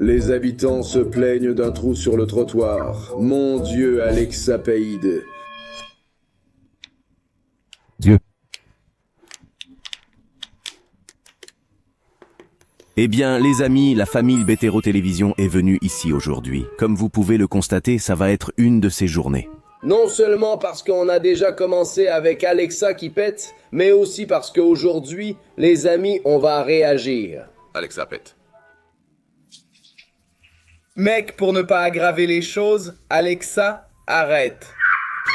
Les habitants se plaignent d'un trou sur le trottoir. Mon Dieu, Alexa Païd. Dieu. Eh bien, les amis, la famille Bétéro Télévision est venue ici aujourd'hui. Comme vous pouvez le constater, ça va être une de ces journées. Non seulement parce qu'on a déjà commencé avec Alexa qui pète, mais aussi parce qu'aujourd'hui, les amis, on va réagir. Alexa pète. Mec, pour ne pas aggraver les choses, Alexa, arrête.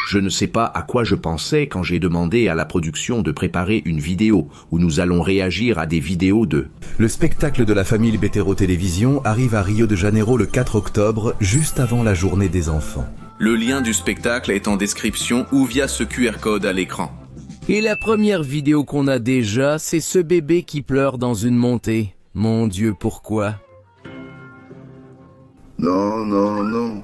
Je ne sais pas à quoi je pensais quand j'ai demandé à la production de préparer une vidéo où nous allons réagir à des vidéos de... Le spectacle de la famille Bétéro Télévision arrive à Rio de Janeiro le 4 octobre, juste avant la journée des enfants. Le lien du spectacle est en description ou via ce QR code à l'écran. Et la première vidéo qu'on a déjà, c'est ce bébé qui pleure dans une montée. Mon Dieu, pourquoi? Non, non, non.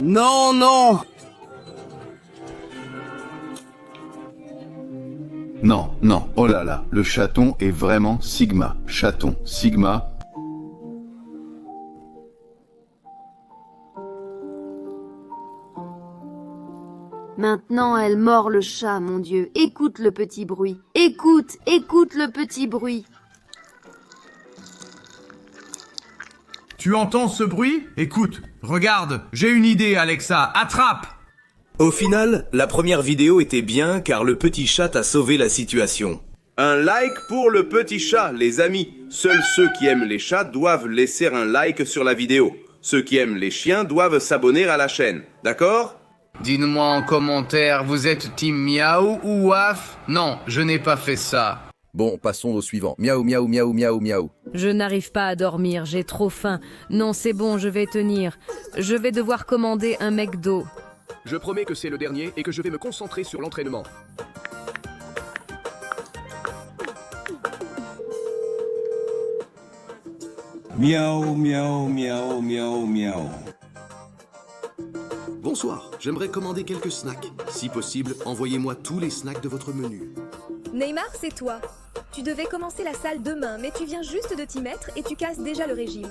Non, non. Non, non, oh là là, le chaton est vraiment Sigma. Chaton, Sigma. Maintenant, elle mord le chat, mon Dieu. Écoute le petit bruit. Écoute, écoute le petit bruit. Tu entends ce bruit? Écoute, regarde, j'ai une idée, Alexa, attrape! Au final, la première vidéo était bien car le petit chat a sauvé la situation. Un like pour le petit chat, les amis. Seuls ceux qui aiment les chats doivent laisser un like sur la vidéo. Ceux qui aiment les chiens doivent s'abonner à la chaîne. D'accord? Dites-moi en commentaire, vous êtes team miaou ou waf? Non, je n'ai pas fait ça. Bon, passons au suivant. Miaou, miaou, miaou, miaou, miaou. Je n'arrive pas à dormir, j'ai trop faim. Non, c'est bon, je vais tenir. Je vais devoir commander un McDo. Je promets que c'est le dernier et que je vais me concentrer sur l'entraînement. Miaou, miaou, miaou, miaou, miaou. Bonsoir, j'aimerais commander quelques snacks. Si possible, envoyez-moi tous les snacks de votre menu. Neymar, c'est toi. Tu devais commencer la salle demain, mais tu viens juste de t'y mettre et tu casses déjà le régime.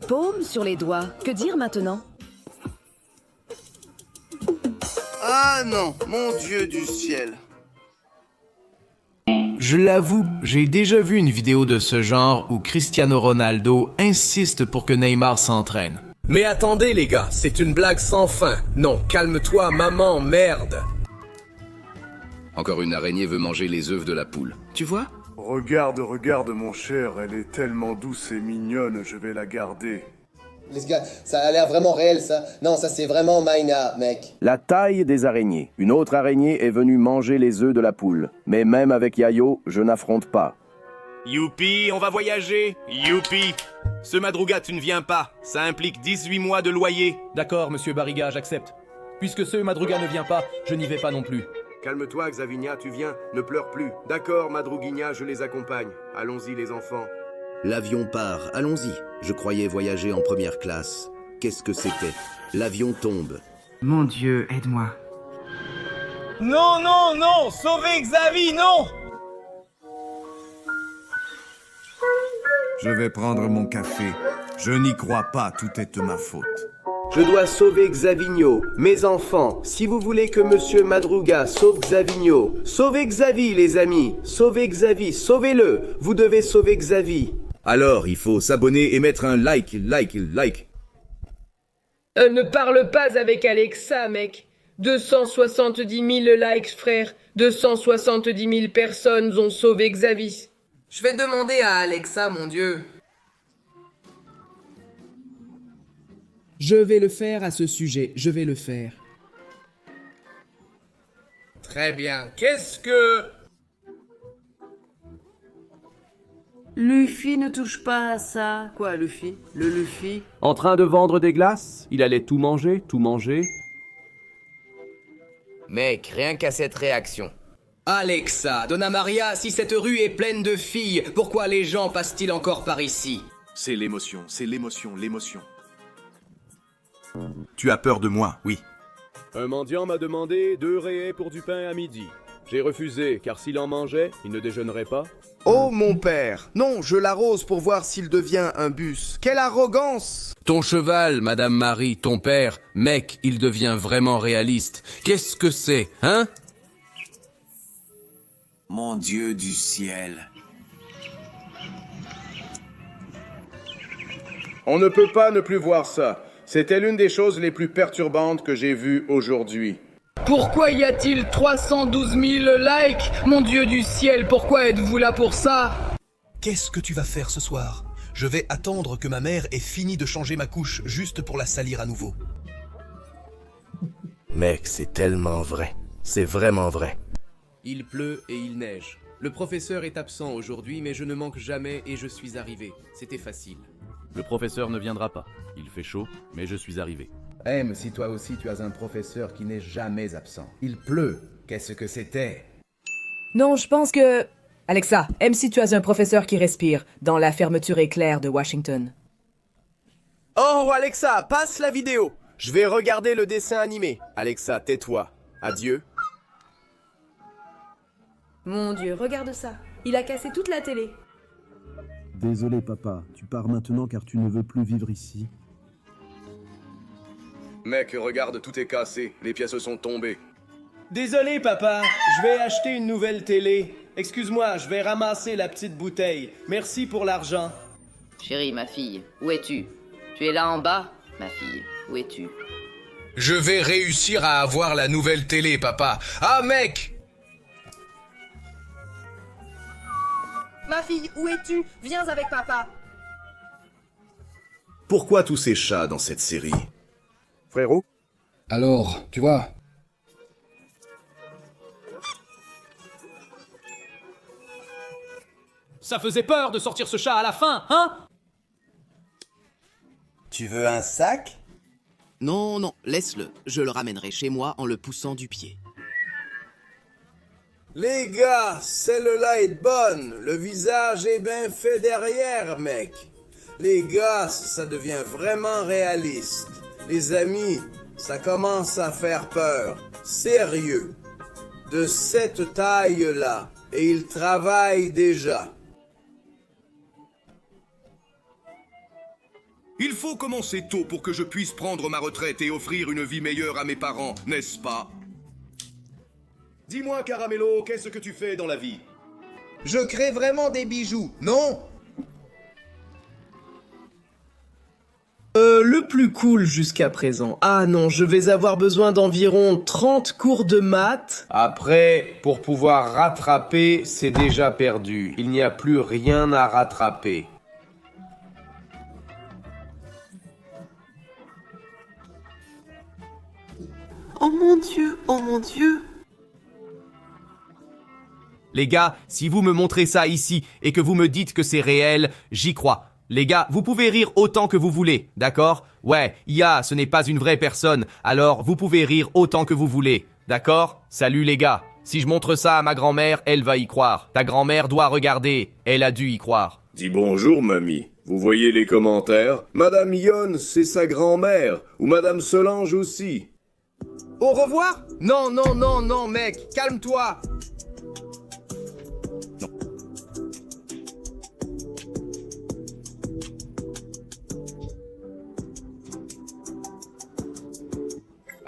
Paume sur les doigts. Que dire maintenant? Ah non, mon Dieu du ciel. Je l'avoue, j'ai déjà vu une vidéo de ce genre où Cristiano Ronaldo insiste pour que Neymar s'entraîne. Mais attendez les gars, c'est une blague sans fin. Non, calme-toi maman, merde. Encore une araignée veut manger les œufs de la poule. Tu vois? Regarde, regarde mon cher, elle est tellement douce et mignonne, je vais la garder. Les gars, ça a l'air vraiment réel ça. Non, ça c'est vraiment Maïna, mec. La taille des araignées. Une autre araignée est venue manger les œufs de la poule. Mais même avec Yayo, je n'affronte pas. Youpi, on va voyager. Youpi. Ce Madruga, tu ne viens pas. Ça implique 18 mois de loyer. D'accord, monsieur Barriga, j'accepte. Puisque ce Madruga ne vient pas, je n'y vais pas non plus. Calme-toi, Xavinia, tu viens. Ne pleure plus. D'accord, Madruguinha, je les accompagne. Allons-y, les enfants. L'avion part, allons-y. Je croyais voyager en première classe. Qu'est-ce que c'était? L'avion tombe. Mon Dieu, aide-moi. Non, non, non, sauvez Xavi, non! Je vais prendre mon café. Je n'y crois pas, tout est de ma faute. Je dois sauver Xavinho. Mes enfants, si vous voulez que Monsieur Madruga sauve Xavinho, sauvez Xavi, les amis. Sauvez Xavi, sauvez-le. Vous devez sauver Xavi. Alors, il faut s'abonner et mettre un like. Ne parle pas avec Alexa, mec. 270 000 likes, frère. 270 000 personnes ont sauvé Xavi. Je vais demander à Alexa, mon Dieu. Je vais le faire à ce sujet, je vais le faire. Très bien. Qu'est-ce que... Luffy ne touche pas à ça. Quoi, Luffy? Le Luffy? En train de vendre des glaces? Il allait tout manger, tout manger. Mec, rien qu'à cette réaction. Alexa, Donna Maria, si cette rue est pleine de filles, pourquoi les gens passent-ils encore par ici? C'est l'émotion, l'émotion. Tu as peur de moi, oui. Un mendiant m'a demandé 2 rayés pour du pain à midi. J'ai refusé, car s'il en mangeait, il ne déjeunerait pas. Oh mon père, non, je l'arrose pour voir s'il devient un bus. Quelle arrogance! Ton cheval, Madame Marie, ton père, mec, il devient vraiment réaliste. Qu'est-ce que c'est, hein? Mon Dieu du ciel. On ne peut pas ne plus voir ça. C'était l'une des choses les plus perturbantes que j'ai vues aujourd'hui. Pourquoi y a-t-il 312 000 likes? Mon Dieu du ciel, pourquoi êtes-vous là pour ça? Qu'est-ce que tu vas faire ce soir? Je vais attendre que ma mère ait fini de changer ma couche juste pour la salir à nouveau. Mec, c'est tellement vrai. C'est vraiment vrai. Il pleut et il neige. Le professeur est absent aujourd'hui, mais je ne manque jamais et je suis arrivé. C'était facile. Le professeur ne viendra pas. Il fait chaud, mais je suis arrivé. M, si toi aussi tu as un professeur qui n'est jamais absent. Il pleut. Qu'est-ce que c'était? Non, je pense que... Alexa, M si tu as un professeur qui respire dans la fermeture éclair de Washington. Oh Alexa, passe la vidéo. Je vais regarder le dessin animé. Alexa, tais-toi. Adieu. Mon Dieu, regarde ça. Il a cassé toute la télé. Désolé papa, tu pars maintenant car tu ne veux plus vivre ici. Mec, regarde, tout est cassé. Les pièces sont tombées. Désolé papa, je vais acheter une nouvelle télé. Excuse-moi, je vais ramasser la petite bouteille. Merci pour l'argent. Chérie, ma fille, où es-tu? Tu es là en bas? Ma fille, où es-tu? Je vais réussir à avoir la nouvelle télé, papa. Ah, mec! Ma fille, où es-tu? Viens avec papa. Pourquoi tous ces chats dans cette série? Frérot? Alors, tu vois... Ça faisait peur de sortir ce chat à la fin, hein? Tu veux un sac? Non, non, laisse-le. Je le ramènerai chez moi en le poussant du pied. Les gars, celle-là est bonne. Le visage est bien fait derrière, mec. Les gars, ça devient vraiment réaliste. Les amis, ça commence à faire peur. Sérieux. De cette taille-là. Et il travaille déjà. Il faut commencer tôt pour que je puisse prendre ma retraite et offrir une vie meilleure à mes parents, n'est-ce pas? Dis-moi, Caramello, qu'est-ce que tu fais dans la vie? Je crée vraiment des bijoux, non? Le plus cool jusqu'à présent. Ah non, je vais avoir besoin d'environ 30 cours de maths. Après, pour pouvoir rattraper, c'est déjà perdu. Il n'y a plus rien à rattraper. Oh mon Dieu, oh mon Dieu. Les gars, si vous me montrez ça ici et que vous me dites que c'est réel, j'y crois. Les gars, vous pouvez rire autant que vous voulez, d'accord? Ouais, IA, ce n'est pas une vraie personne, alors vous pouvez rire autant que vous voulez, d'accord? Salut les gars. Si je montre ça à ma grand-mère, elle va y croire. Ta grand-mère doit regarder, elle a dû y croire. Dis bonjour, mamie. Vous voyez les commentaires? Madame Yonne, c'est sa grand-mère. Ou Madame Solange aussi. Au revoir? Non, non, non, non, mec, calme-toi.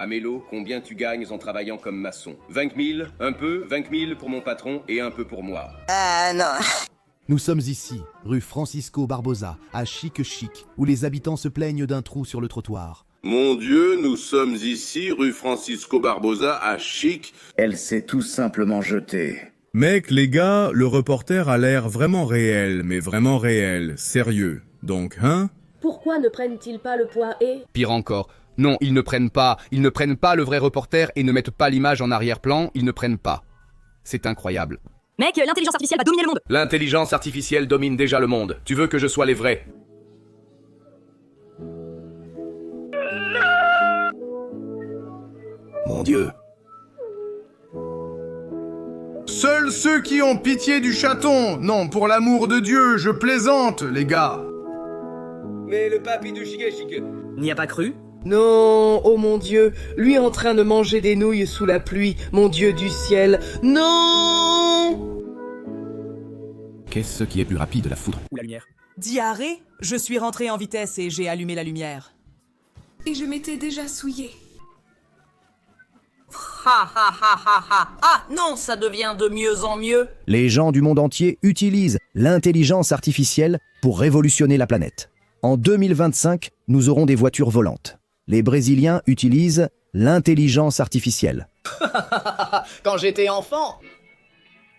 Amélo, combien tu gagnes en travaillant comme maçon? 20 000? Un peu? 20 000 pour mon patron et un peu pour moi. Ah non. Nous sommes ici, rue Francisco Barbosa, à Chic, où les habitants se plaignent d'un trou sur le trottoir. Mon Dieu, nous sommes ici, rue Francisco Barbosa, à Chic. Elle s'est tout simplement jetée. Mec, les gars, le reporter a l'air vraiment réel, mais vraiment réel, sérieux. Donc, hein? Pourquoi ne prennent-ils pas le point et... Pire encore. Non, ils ne prennent pas le vrai reporter et ne mettent pas l'image en arrière-plan, ils ne prennent pas. C'est incroyable. Mec, l'intelligence artificielle va dominer le monde. L'intelligence artificielle domine déjà le monde. Tu veux que je sois les vrais? Mon Dieu. Seuls ceux qui ont pitié du chaton. Non, pour l'amour de Dieu, je plaisante, les gars. Mais le papy du chic. N'y a pas cru? Non, oh mon Dieu, lui en train de manger des nouilles sous la pluie, mon Dieu du ciel. Non! Qu'est-ce qui est plus rapide, la foudre ou la lumière? Diarrhée? Je suis rentré en vitesse et j'ai allumé la lumière. Et je m'étais déjà souillée. Ha ha ha ha ha. Ah non, ça devient de mieux en mieux. Les gens du monde entier utilisent l'intelligence artificielle pour révolutionner la planète. En 2025, nous aurons des voitures volantes. Les Brésiliens utilisent l'intelligence artificielle. Quand j'étais enfant.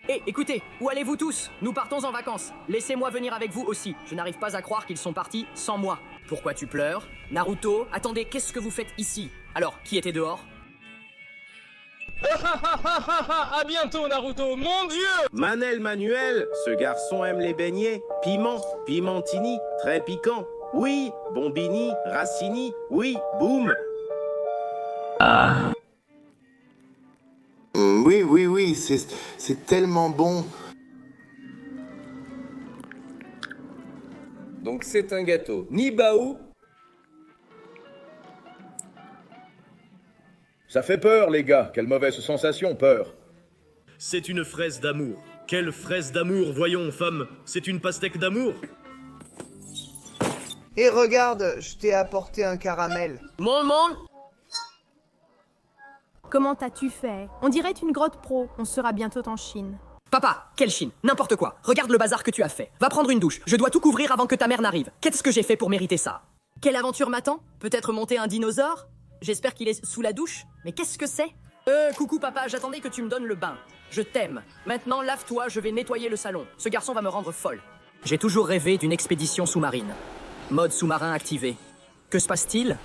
Hé, écoutez, où allez-vous tous? Nous partons en vacances. Laissez-moi venir avec vous aussi. Je n'arrive pas à croire qu'ils sont partis sans moi. Pourquoi tu pleures? Naruto, attendez, qu'est-ce que vous faites ici? Alors, qui était dehors? À bientôt Naruto, mon Dieu! Manel Manuel, ce garçon aime les beignets. Piment, pimentini, très piquant. Oui, bombini, racini, oui, boum. Oui, c'est tellement bon. Donc c'est un gâteau. Nibao. Ça fait peur, les gars. Quelle mauvaise sensation, peur. C'est une fraise d'amour. Quelle fraise d'amour, voyons, femme. C'est une pastèque d'amour. Et regarde, je t'ai apporté un caramel. Mon monde. Comment t'as-tu fait? On dirait une grotte pro. On sera bientôt en Chine. Papa, quelle Chine? N'importe quoi. Regarde le bazar que tu as fait. Va prendre une douche. Je dois tout couvrir avant que ta mère n'arrive. Qu'est-ce que j'ai fait pour mériter ça? Quelle aventure m'attend? Peut-être monter un dinosaure? J'espère qu'il est sous la douche. Mais qu'est-ce que c'est? Coucou papa, j'attendais que tu me donnes le bain. Je t'aime. Maintenant, lave-toi, je vais nettoyer le salon. Ce garçon va me rendre folle. J'ai toujours rêvé d'une expédition sous-marine. Mode sous-marin activé. Que se passe-t-il?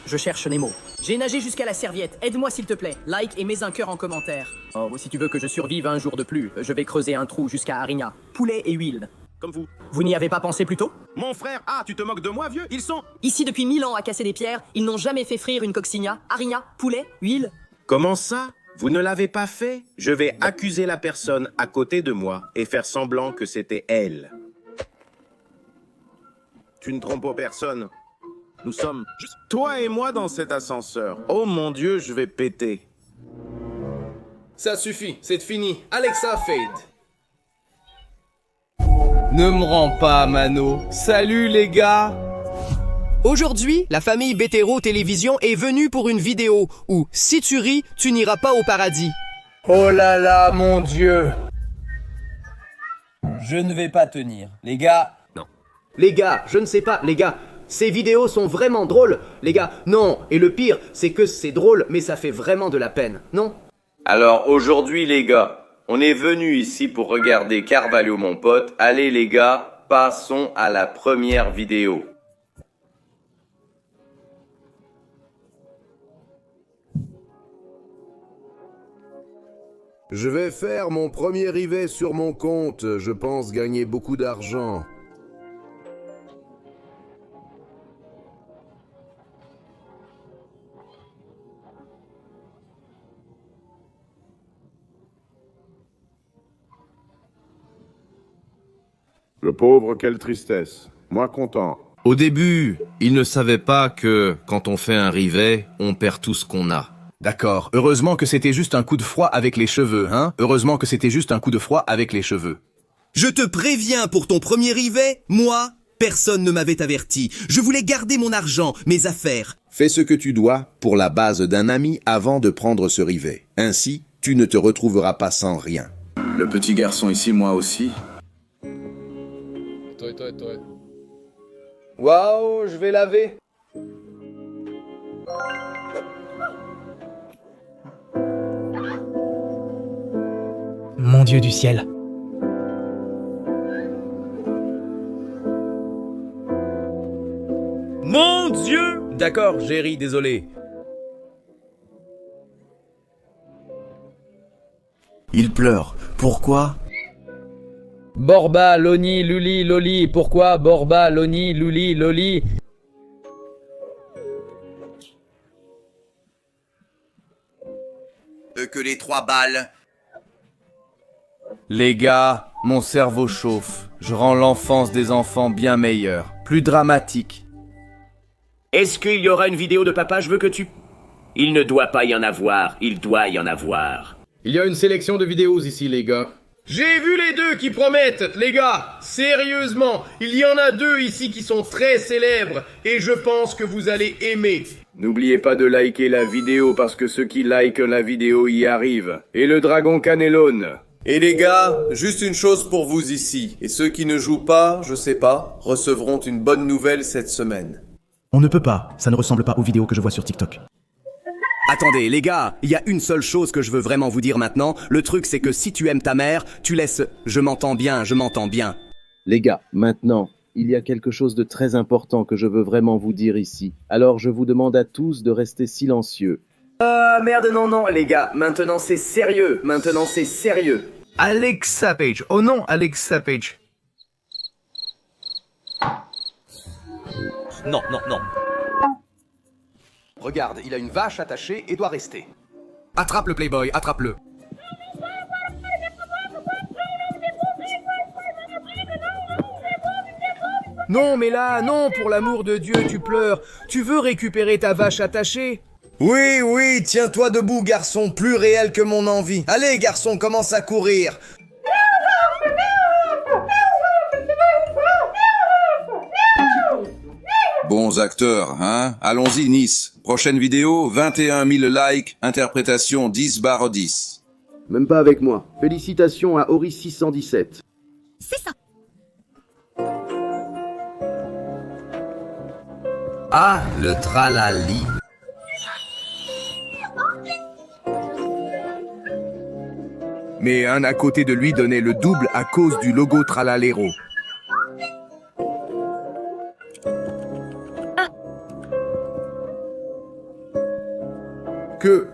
Je cherche Nemo. J'ai nagé jusqu'à la serviette. Aide-moi s'il te plaît. Like et mets un cœur en commentaire. Oh, si tu veux que je survive un jour de plus, je vais creuser un trou jusqu'à Arinia. Poulet et huile. Comme vous. Vous n'y avez pas pensé plus tôt? Mon frère, tu te moques de moi, vieux? Ils sont... Ici depuis 1000 ans à casser des pierres, ils n'ont jamais fait frire une coccinha. Arinia, poulet, huile. Comment ça? Vous ne l'avez pas fait? Je vais accuser la personne à côté de moi et faire semblant que c'était elle. Tu ne trompes personne. Nous sommes juste toi et moi dans cet ascenseur. Oh mon Dieu, je vais péter. Ça suffit, c'est fini. Alexa fade. Ne me rends pas, Mano. Salut les gars. Aujourd'hui, la famille Bétéro Télévision est venue pour une vidéo où, si tu ris, tu n'iras pas au paradis. Oh là là, mon Dieu. Je ne vais pas tenir. Les gars... Non. Les gars, je ne sais pas, les gars. Ces vidéos sont vraiment drôles, les gars. Non, et le pire, c'est que c'est drôle, mais ça fait vraiment de la peine, non? Alors aujourd'hui, les gars, on est venu ici pour regarder Carvalho, mon pote. Allez, les gars, passons à la première vidéo. Je vais faire mon premier rivet sur mon compte. Je pense gagner beaucoup d'argent. Le pauvre, quelle tristesse. Moi content. Au début, il ne savait pas que, quand on fait un rivet, on perd tout ce qu'on a. D'accord, heureusement que c'était juste un coup de froid avec les cheveux, hein? Heureusement que c'était juste un coup de froid avec les cheveux. Je te préviens, pour ton premier rivet, moi, personne ne m'avait averti. Je voulais garder mon argent, mes affaires. Fais ce que tu dois pour la base d'un ami avant de prendre ce rivet. Ainsi, tu ne te retrouveras pas sans rien. Le petit garçon ici, moi aussi. Toi. Waouh, je vais laver. Mon Dieu du ciel. Mon Dieu! D'accord, j'ai ri, désolé. Il pleure. Pourquoi? Borba, Loni, Luli, Loli. Pourquoi Borba, Loni, Luli, Loli? Que les 3 balles. Les gars, mon cerveau chauffe. Je rends l'enfance des enfants bien meilleure, plus dramatique. Est-ce qu'il y aura une vidéo de papa? Je veux que tu... Il ne doit pas y en avoir, il doit y en avoir. Il y a une sélection de vidéos ici, les gars. J'ai vu les deux qui promettent, les gars. Sérieusement, il y en a deux ici qui sont très célèbres et je pense que vous allez aimer. N'oubliez pas de liker la vidéo parce que ceux qui likent la vidéo y arrivent. Et le dragon Cannellone. Et les gars, juste une chose pour vous ici. Et ceux qui ne jouent pas, je sais pas, recevront une bonne nouvelle cette semaine. On ne peut pas, ça ne ressemble pas aux vidéos que je vois sur TikTok. Attendez, les gars, il y a une seule chose que je veux vraiment vous dire maintenant. Le truc, c'est que si tu aimes ta mère, tu laisses... Je m'entends bien, je m'entends bien. Les gars, maintenant, il y a quelque chose de très important que je veux vraiment vous dire ici. Alors je vous demande à tous de rester silencieux. Merde, non, les gars, maintenant c'est sérieux, Alexa Page, oh non, Alexa Page. Non. Regarde, il a une vache attachée et doit rester. Attrape le Playboy, attrape-le. Non, mais là, non, pour l'amour de Dieu, tu pleures. Tu veux récupérer ta vache attachée? Oui, tiens-toi debout, garçon, plus réel que mon envie. Allez, garçon, commence à courir. Bons acteurs, hein? Allons-y, Nice. Prochaine vidéo, 21 000 likes, interprétation 10/10. Même pas avec moi. Félicitations à Ori 617. C'est ça. Ah, le tralali. Mais un à côté de lui donnait le double à cause du logo Tralalero.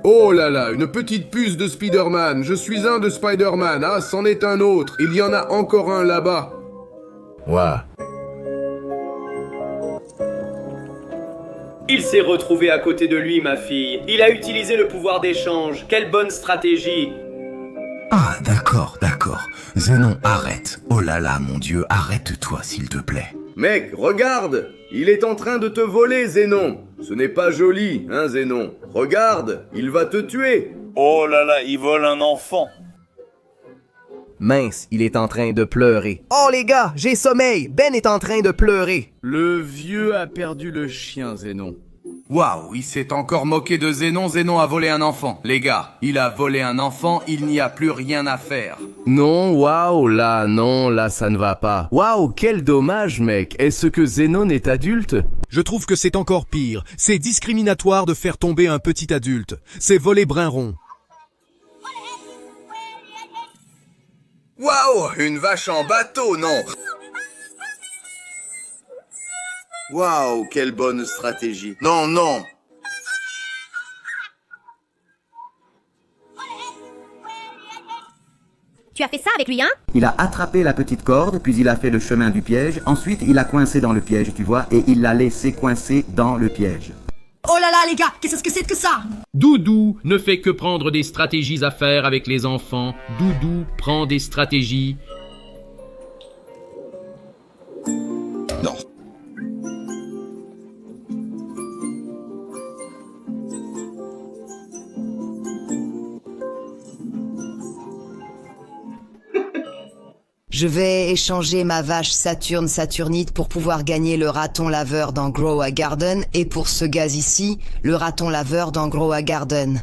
Oh là là, une petite puce de Spider-Man. Je suis un de Spider-Man. Ah, c'en est un autre. Il y en a encore un là-bas. Ouah. Il s'est retrouvé à côté de lui, ma fille. Il a utilisé le pouvoir d'échange. Quelle bonne stratégie. Ah, d'accord. Zénon, arrête. Oh là là, mon Dieu, arrête-toi, s'il te plaît. Mec, regarde. Il est en train de te voler, Zénon. Ce n'est pas joli, hein, Zénon. Regarde, il va te tuer. Oh là là, il vole un enfant. Mince, il est en train de pleurer. Oh les gars, j'ai sommeil. Ben est en train de pleurer. Le vieux a perdu le chien, Zénon. Waouh, il s'est encore moqué de Zénon. Zénon a volé un enfant. Les gars, il a volé un enfant, il n'y a plus rien à faire. Non, là, ça ne va pas. Waouh, quel dommage, mec. Est-ce que Zénon est adulte? Je trouve que c'est encore pire. C'est discriminatoire de faire tomber un petit adulte. C'est voler brun rond. Waouh, une vache en bateau, non? Waouh, quelle bonne stratégie. Non. Tu as fait ça avec lui, hein? Il a attrapé la petite corde, puis il a fait le chemin du piège. Ensuite, il a coincé dans le piège, tu vois, et il l'a laissé coincer dans le piège. Oh là là, les gars, qu'est-ce que c'est que ça? Doudou ne fait que prendre des stratégies à faire avec les enfants. Doudou prend des stratégies. Non. Je vais échanger ma vache Saturnite pour pouvoir gagner le raton laveur dans Grow a Garden et pour ce gaz ici, le raton laveur dans Grow a Garden.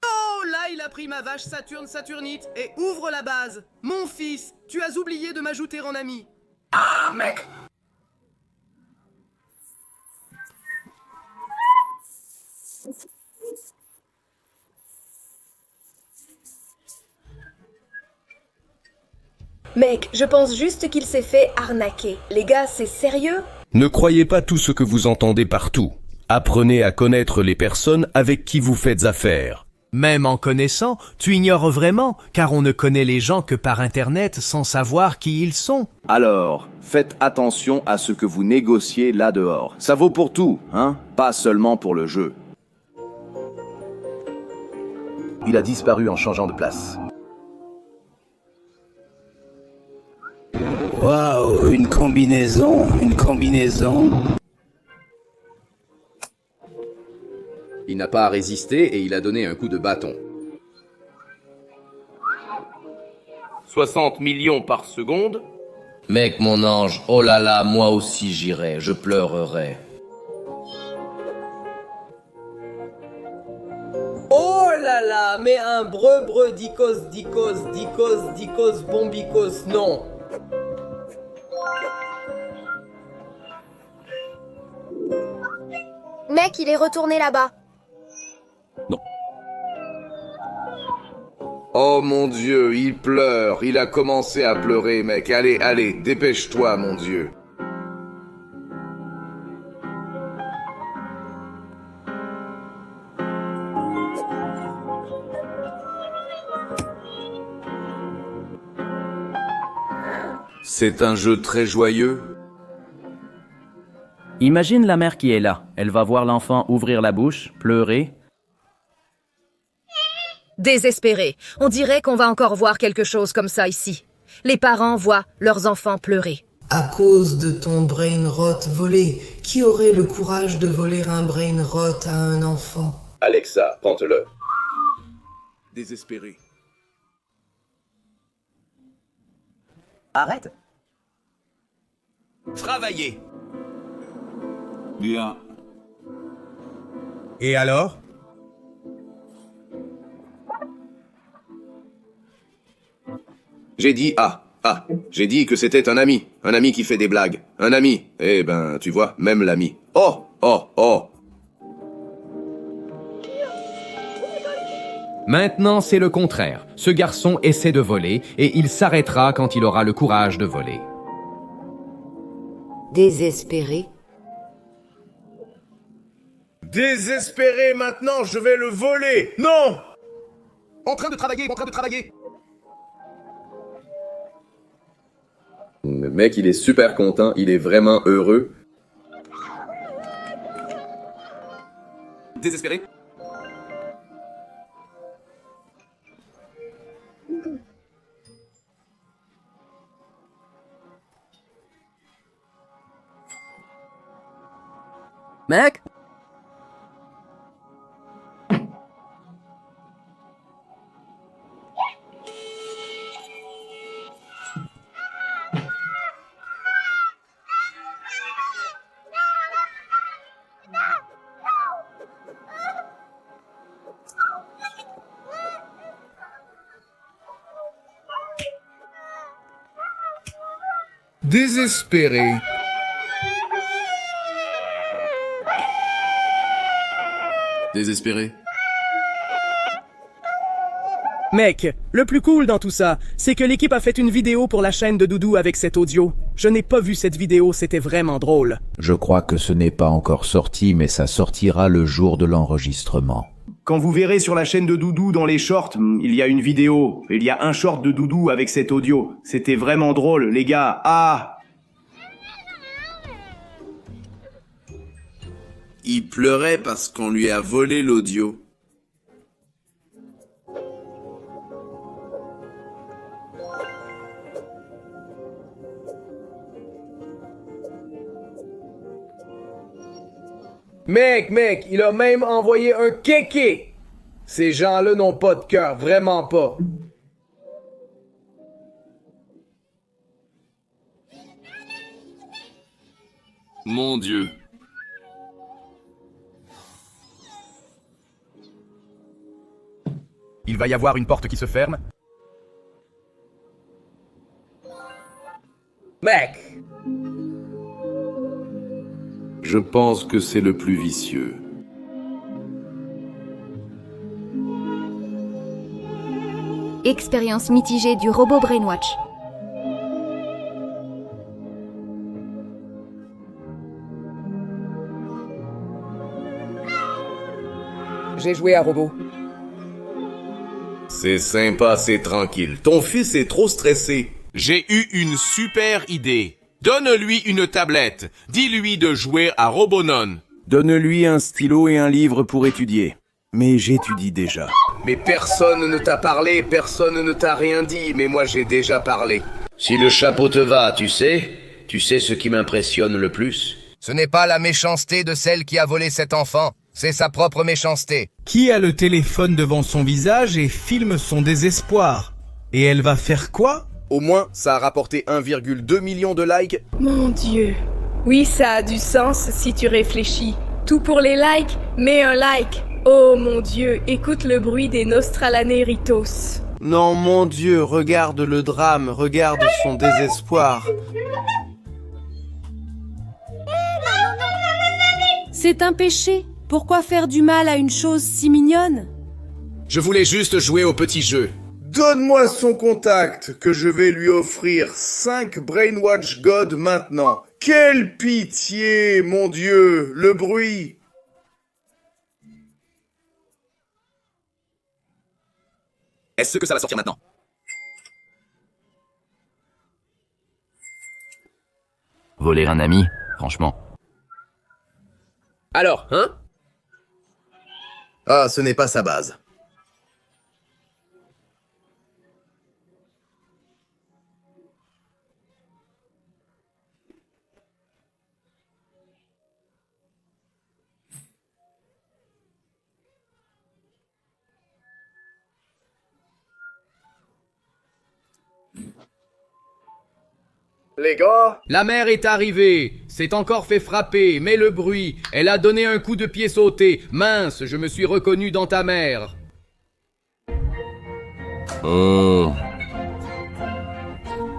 Oh là, il a pris ma vache Saturnite et ouvre la base. Mon fils, tu as oublié de m'ajouter en ami. Ah, mec. Mec, je pense juste qu'il s'est fait arnaquer. Les gars, c'est sérieux? Ne croyez pas tout ce que vous entendez partout. Apprenez à connaître les personnes avec qui vous faites affaire. Même en connaissant, tu ignores vraiment, car on ne connaît les gens que par Internet sans savoir qui ils sont. Alors, faites attention à ce que vous négociez là dehors. Ça vaut pour tout, hein? Pas seulement pour le jeu. Il a disparu en changeant de place. Waouh, une combinaison. Il n'a pas à résister et il a donné un coup de bâton. 60 millions par seconde. Mec, mon ange, oh là là, moi aussi j'irai, je pleurerai. Oh là là, mais un breu dicos bombicos, non. Mec, il est retourné là-bas. Oh mon Dieu, il pleure. Il a commencé à pleurer, mec. Allez, allez, dépêche-toi, mon Dieu. C'est un jeu très joyeux. Imagine la mère qui est là. Elle va voir l'enfant ouvrir la bouche, pleurer. Désespéré. On dirait qu'on va encore voir quelque chose comme ça ici. Les parents voient leurs enfants pleurer. À cause de ton brain rot volé, qui aurait le courage de voler un brain rot à un enfant? Alexa, prends-le. Désespéré. Arrête. Travailler. Bien. Et alors? J'ai dit j'ai dit que c'était un ami qui fait des blagues, un ami. Eh ben, tu vois, même l'ami. Oh. Maintenant, c'est le contraire. Ce garçon essaie de voler et il s'arrêtera quand il aura le courage de voler. Désespéré. Désespéré maintenant, je vais le voler. Non! En train de travailler. Le mec, il est super content, il est vraiment heureux. Désespéré. Mec? Désespéré. Désespéré. Mec, le plus cool dans tout ça, c'est que l'équipe a fait une vidéo pour la chaîne de Doudou avec cet audio. Je n'ai pas vu cette vidéo, c'était vraiment drôle. Je crois que ce n'est pas encore sorti, mais ça sortira le jour de l'enregistrement. Quand vous verrez sur la chaîne de Doudou dans les shorts, il y a une vidéo. Il y a un short de Doudou avec cet audio. C'était vraiment drôle, les gars. Ah! Il pleurait parce qu'on lui a volé l'audio. Mec, il a même envoyé un kéké. Ces gens-là n'ont pas de cœur, vraiment pas. Mon Dieu. Il va y avoir une porte qui se ferme. Mec! Je pense que c'est le plus vicieux. Expérience mitigée du robot Brainwatch. J'ai joué à robot. C'est sympa, c'est tranquille. Ton fils est trop stressé. J'ai eu une super idée. Donne-lui une tablette. Dis-lui de jouer à Robonon. Donne-lui un stylo et un livre pour étudier. Mais j'étudie déjà. Mais personne ne t'a parlé, personne ne t'a rien dit, mais moi j'ai déjà parlé. Si le chapeau te va, tu sais ce qui m'impressionne le plus? Ce n'est pas la méchanceté de celle qui a volé cet enfant, C'est sa propre méchanceté. Qui a le téléphone devant son visage et filme son désespoir? Et elle va faire quoi? Au moins, ça a rapporté 1,2 million de likes. Mon Dieu. Oui, ça a du sens si tu réfléchis. Tout pour les likes, mets un like. Oh mon Dieu, écoute le bruit des Nostralaneritos. Non, mon Dieu, regarde le drame, regarde son désespoir. C'est un péché. Pourquoi faire du mal à une chose si mignonne? Je voulais juste jouer au petit jeu. Donne-moi son contact, que je vais lui offrir 5 Brainwatch God maintenant. Quelle pitié, mon Dieu, le bruit. Est-ce que ça va sortir maintenant? Voler un ami, franchement. Alors, hein? Ah, ce n'est pas sa base. Les gars, La mère est arrivée, s'est encore fait frapper, mais le bruit, elle a donné un coup de pied sauté. Mince, je me suis reconnu dans ta mère. Oh.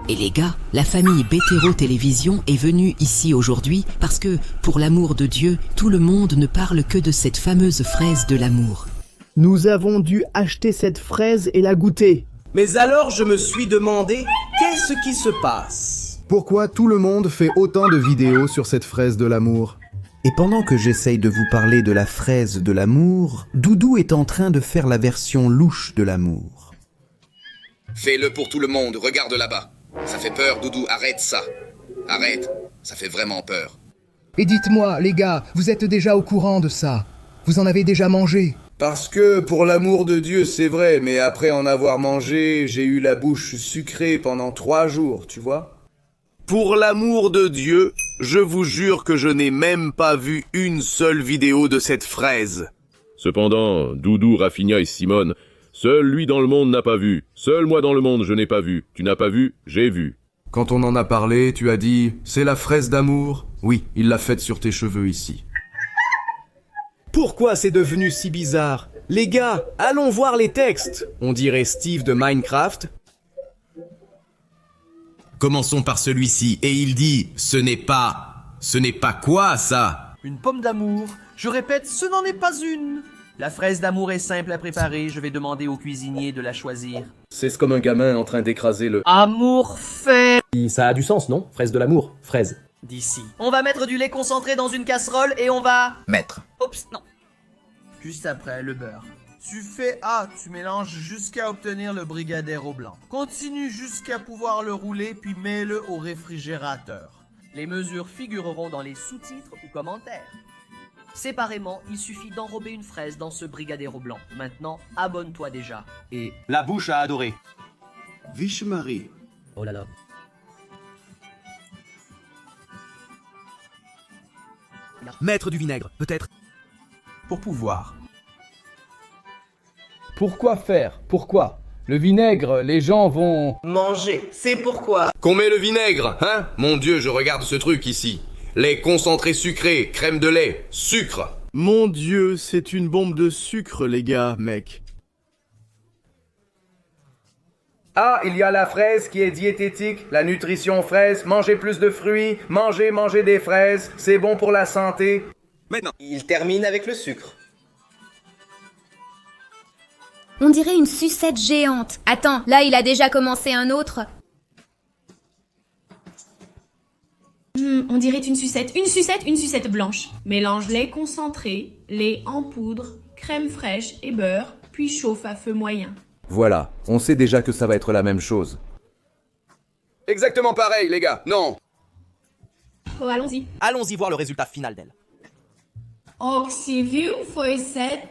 Et les gars, la famille Bétéro Télévision est venue ici aujourd'hui parce que, pour l'amour de Dieu, tout le monde ne parle que de cette fameuse fraise de l'amour. Nous avons dû acheter cette fraise et la goûter. mais alors je me suis demandé, qu'est-ce qui se passe? Pourquoi tout le monde fait autant de vidéos sur cette fraise de l'amour? Et pendant que j'essaye de vous parler de la fraise de l'amour, Doudou est en train de faire la version louche de l'amour. Fais-le pour tout le monde, regarde là-bas. Ça fait peur, Doudou, arrête ça. Arrête, ça fait vraiment peur. Et dites-moi, les gars, vous êtes déjà au courant de ça? Vous en avez déjà mangé? Parce que, pour l'amour de Dieu, c'est vrai, mais après en avoir mangé, j'ai eu la bouche sucrée pendant 3 jours, tu vois? Pour l'amour de Dieu, je vous jure que je n'ai même pas vu une seule vidéo de cette fraise. Cependant, Doudou, Rafinha et Simone, seul lui dans le monde n'a pas vu. Seul moi dans le monde je n'ai pas vu. Tu n'as pas vu, j'ai vu. Quand on en a parlé, tu as dit « C'est la fraise d'amour ». Oui, il l'a faite sur tes cheveux ici. Pourquoi c'est devenu si bizarre? Les gars, allons voir les textes. On dirait Steve de Minecraft. Commençons par celui-ci, et il dit « Ce n'est pas quoi, ça ?» Une pomme d'amour. Je répète, ce n'en est pas une. La fraise d'amour est simple à préparer, je vais demander au cuisinier de la choisir. C'est comme un gamin en train d'écraser le... Amour fait. Ça a du sens, non? Fraise de l'amour, fraise. D'ici. On va mettre du lait concentré dans une casserole et on va... Mettre. Oups, non. Juste après, le beurre. Tu fais A, tu mélanges jusqu'à obtenir le brigadaire au blanc. Continue jusqu'à pouvoir le rouler, puis mets-le au réfrigérateur. Les mesures figureront dans les sous-titres ou commentaires. Séparément, il suffit d'enrober une fraise dans ce brigadaire au blanc. Maintenant, abonne-toi déjà. Et la bouche à adorer. Viche Marie. Oh là là. Mettre du vinaigre, peut-être. Pour pouvoir. Pourquoi faire? Pourquoi? Le vinaigre, les gens vont... Manger, c'est pourquoi. Qu'on met le vinaigre, hein? Mon Dieu, je regarde ce truc ici. Lait concentré sucré, crème de lait, sucre. Mon Dieu, c'est une bombe de sucre, les gars, mec. Ah, il y a la fraise qui est diététique, la nutrition fraise, manger plus de fruits, manger des fraises, c'est bon pour la santé. Maintenant. Il termine avec le sucre. On dirait une sucette géante. Attends, là il a déjà commencé un autre. On dirait une sucette blanche. Mélange lait concentré, lait en poudre, crème fraîche et beurre, puis chauffe à feu moyen. Voilà, on sait déjà que ça va être la même chose. Exactement pareil, les gars, non. Oh, allons-y. Allons-y voir le résultat final d'elle. Oxyview Foyset.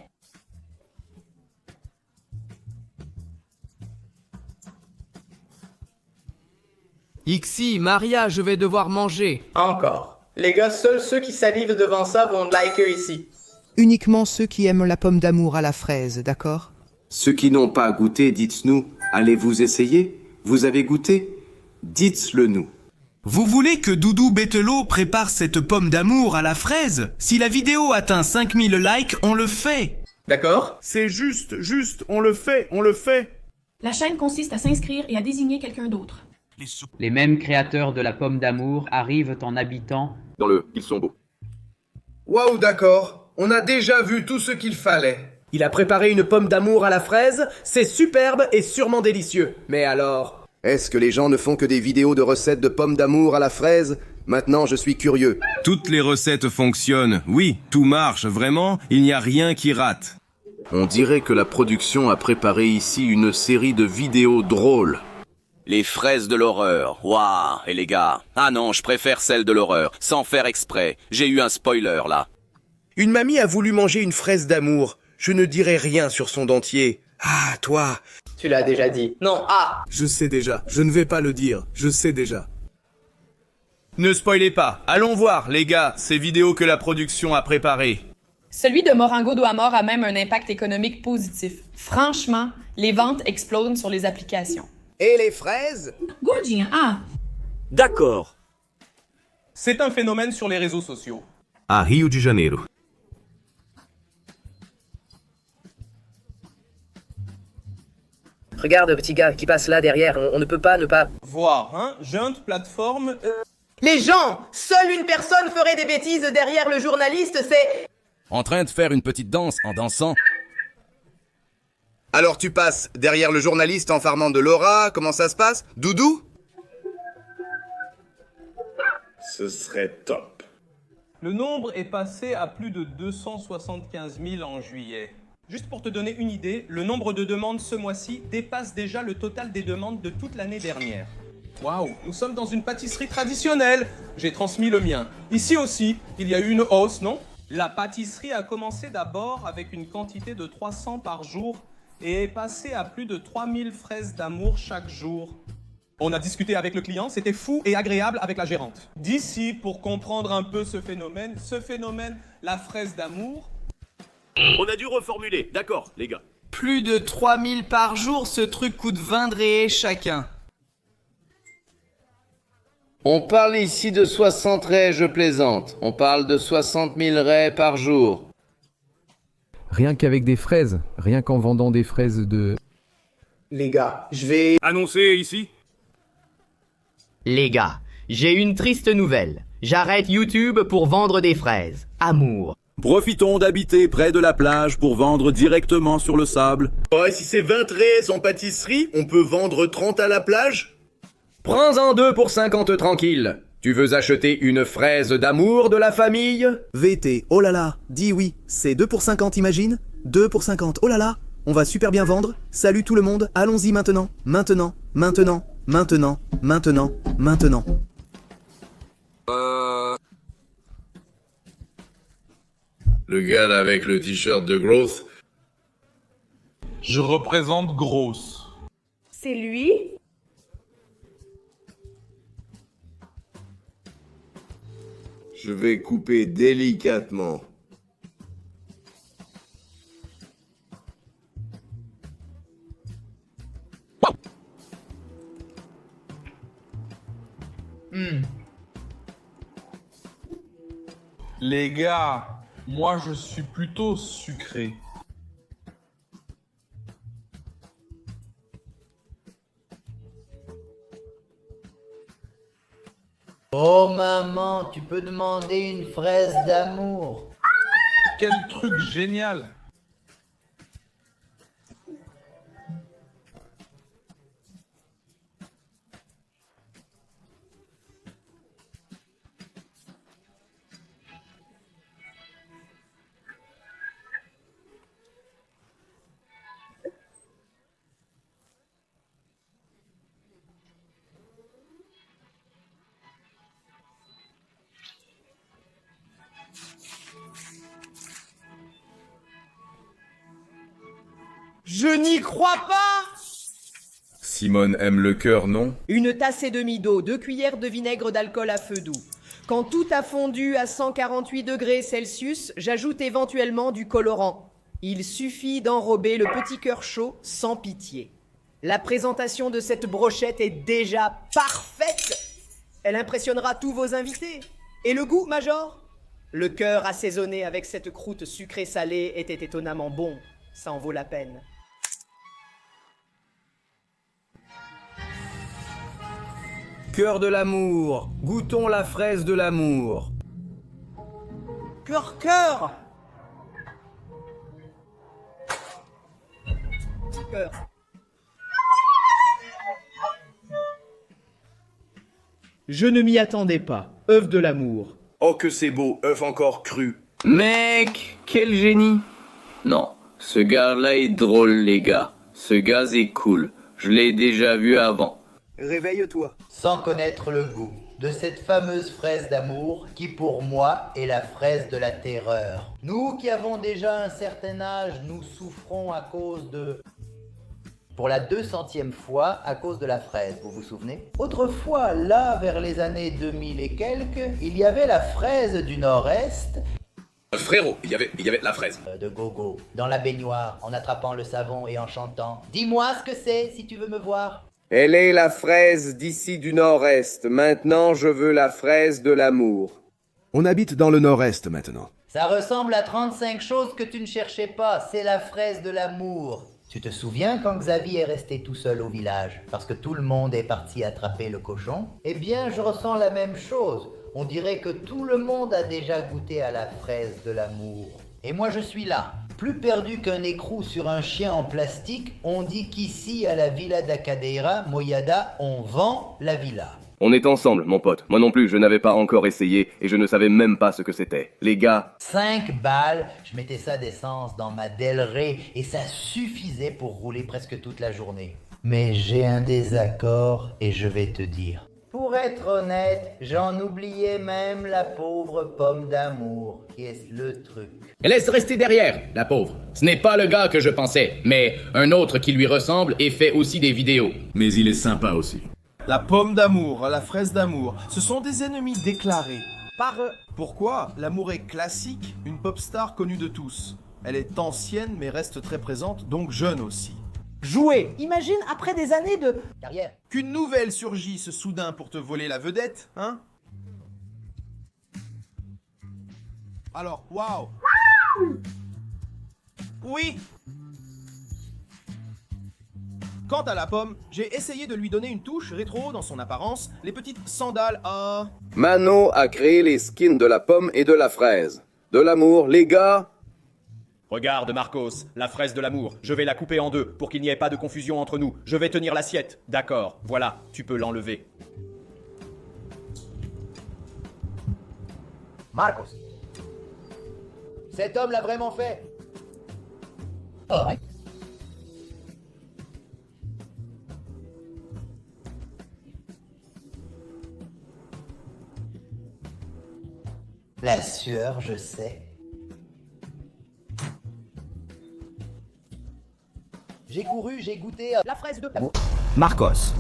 Ixi, Maria, je vais devoir manger. Encore. Les gars, seuls ceux qui salivent devant ça vont liker ici. Uniquement ceux qui aiment la pomme d'amour à la fraise, d'accord? Ceux qui n'ont pas goûté, dites-nous. Allez-vous essayer? Vous avez goûté? Dites-le nous. Vous voulez que Doudou Bételot prépare cette pomme d'amour à la fraise? Si la vidéo atteint 5000 likes, on le fait. D'accord? C'est juste, on le fait. La chaîne consiste à s'inscrire et à désigner quelqu'un d'autre. Les mêmes créateurs de la pomme d'amour arrivent en habitant... Ils sont beaux. Waouh, d'accord. On a déjà vu tout ce qu'il fallait. Il a préparé une pomme d'amour à la fraise, c'est superbe et sûrement délicieux. Mais alors... Est-ce que les gens ne font que des vidéos de recettes de pommes d'amour à la fraise? Maintenant, je suis curieux. Toutes les recettes fonctionnent. Oui, tout marche, vraiment, il n'y a rien qui rate. On dirait que la production a préparé ici une série de vidéos drôles. Les fraises de l'horreur. Waouh. Et les gars? Ah non, je préfère celle de l'horreur. Sans faire exprès. J'ai eu un spoiler, là. Une mamie a voulu manger une fraise d'amour. Je ne dirai rien sur son dentier. Ah, toi. Tu l'as déjà dit. Non, ah! Je sais déjà. Je ne vais pas le dire. Je sais déjà. Ne spoilez pas. Allons voir, les gars, ces vidéos que la production a préparées. Celui de Morango do Amor a même un impact économique positif. Franchement, les ventes explosent sur les applications. Et les fraises? Gordinha, ah! D'accord. C'est un phénomène sur les réseaux sociaux. À Rio de Janeiro. Regarde, petit gars, qui passe là derrière. On ne peut pas ne pas... Voir, hein? Junte, plateforme... Les gens! Seule une personne ferait des bêtises derrière le journaliste, c'est... En train de faire une petite danse en dansant. Alors tu passes derrière le journaliste en farmant de l'aura, comment ça se passe? Doudou? Ce serait top. Le nombre est passé à plus de 275 000 en juillet. Juste pour te donner une idée, le nombre de demandes ce mois-ci dépasse déjà le total des demandes de toute l'année dernière. Waouh, nous sommes dans une pâtisserie traditionnelle. J'ai transmis le mien. Ici aussi, il y a eu une hausse, non? La pâtisserie a commencé d'abord avec une quantité de 300 par jour et est passée à plus de 3000 fraises d'amour chaque jour. On a discuté avec le client, c'était fou et agréable avec la gérante. D'ici, pour comprendre un peu ce phénomène, la fraise d'amour... On a dû reformuler, d'accord, les gars. Plus de 3000 par jour, ce truc coûte 20 drées chacun. On parle ici de 60 raies, je plaisante. On parle de 60 000 raies par jour. Rien qu'avec des fraises, rien qu'en vendant des fraises de... Les gars, je vais... Annoncer ici? Les gars, j'ai une triste nouvelle. J'arrête YouTube pour vendre des fraises. Amour. Profitons d'habiter près de la plage pour vendre directement sur le sable. Ouais, si c'est 20 raies en pâtisserie, on peut vendre 30 à la plage? Prends-en 2 pour 50 tranquille. Tu veux acheter une fraise d'amour de la famille? VT, oh là là, dis oui, c'est 2 pour 50, imagine? 2 pour 50, oh là là, on va super bien vendre. Salut tout le monde, allons-y maintenant, maintenant, maintenant, maintenant, maintenant, maintenant. Le gars là avec le t-shirt de Growth. Je représente Gross. C'est lui? Je vais couper délicatement. Les gars, moi je suis plutôt sucré. Oh maman, tu peux demander une fraise d'amour. Quel truc génial! Je n'y crois pas! Simone aime le cœur, non? Une tasse et demie d'eau, 2 cuillères de vinaigre d'alcool à feu doux. Quand tout a fondu à 148 degrés Celsius, j'ajoute éventuellement du colorant. Il suffit d'enrober le petit cœur chaud sans pitié. La présentation de cette brochette est déjà parfaite. Elle impressionnera tous vos invités. Et le goût, Major? Le cœur assaisonné avec cette croûte sucrée salée était étonnamment bon. Ça en vaut la peine. Cœur de l'amour, goûtons la fraise de l'amour. Cœur. Je ne m'y attendais pas. œuf de l'amour. Oh que c'est beau, œuf encore cru. Mec, quel génie. Non, ce gars-là est drôle, les gars. Ce gaz est cool. Je l'ai déjà vu avant. Réveille-toi. Sans connaître le goût de cette fameuse fraise d'amour qui pour moi est la fraise de la terreur. Nous qui avons déjà un certain âge, nous souffrons à cause de... Pour la 200e fois à cause de la fraise, vous vous souvenez? Autrefois, là, vers les années 2000 et quelques, il y avait la fraise du Nord-Est. Frérot, il y avait la fraise. De gogo, dans la baignoire, en attrapant le savon et en chantant. Dis-moi ce que c'est, si tu veux me voir. Elle est la fraise d'ici du Nord-Est. Maintenant, je veux la fraise de l'amour. On habite dans le Nord-Est maintenant. Ça ressemble à 35 choses que tu ne cherchais pas. C'est la fraise de l'amour. Tu te souviens quand Xavier est resté tout seul au village, parce que tout le monde est parti attraper le cochon? Eh bien, je ressens la même chose. On dirait que tout le monde a déjà goûté à la fraise de l'amour. Et moi, je suis là. Plus perdu qu'un écrou sur un chien en plastique, on dit qu'ici, à la Villa da Cadeira, Moyada, on vend la villa. On est ensemble, mon pote. Moi non plus, je n'avais pas encore essayé et je ne savais même pas ce que c'était. Les gars... 5 balles, je mettais ça d'essence dans ma Del Rey et ça suffisait pour rouler presque toute la journée. Mais j'ai un désaccord et je vais te dire. Pour être honnête, j'en oubliais même la pauvre pomme d'amour, qui est le truc. Laisse rester derrière, la pauvre. Ce n'est pas le gars que je pensais, mais un autre qui lui ressemble et fait aussi des vidéos. Mais il est sympa aussi. La pomme d'amour, la fraise d'amour, ce sont des ennemis déclarés. Par eux. Pourquoi? L'amour est classique, une pop star connue de tous. Elle est ancienne mais reste très présente, donc jeune aussi. Jouer. Imagine après des années de... carrière. Qu'une nouvelle surgisse soudain pour te voler la vedette, hein? Alors, waouh. Oui. Quant à la pomme, j'ai essayé de lui donner une touche rétro dans son apparence, les petites sandales à... Mano a créé les skins de la pomme et de la fraise. De l'amour, les gars. Regarde, Marcos, la fraise de l'amour. Je vais la couper en deux pour qu'il n'y ait pas de confusion entre nous. Je vais tenir l'assiette. D'accord, voilà, tu peux l'enlever. Marcos. Cet homme l'a vraiment fait. Oh, ouais. La sueur, je sais. J'ai couru, j'ai goûté la fraise de l'amour. Marcos.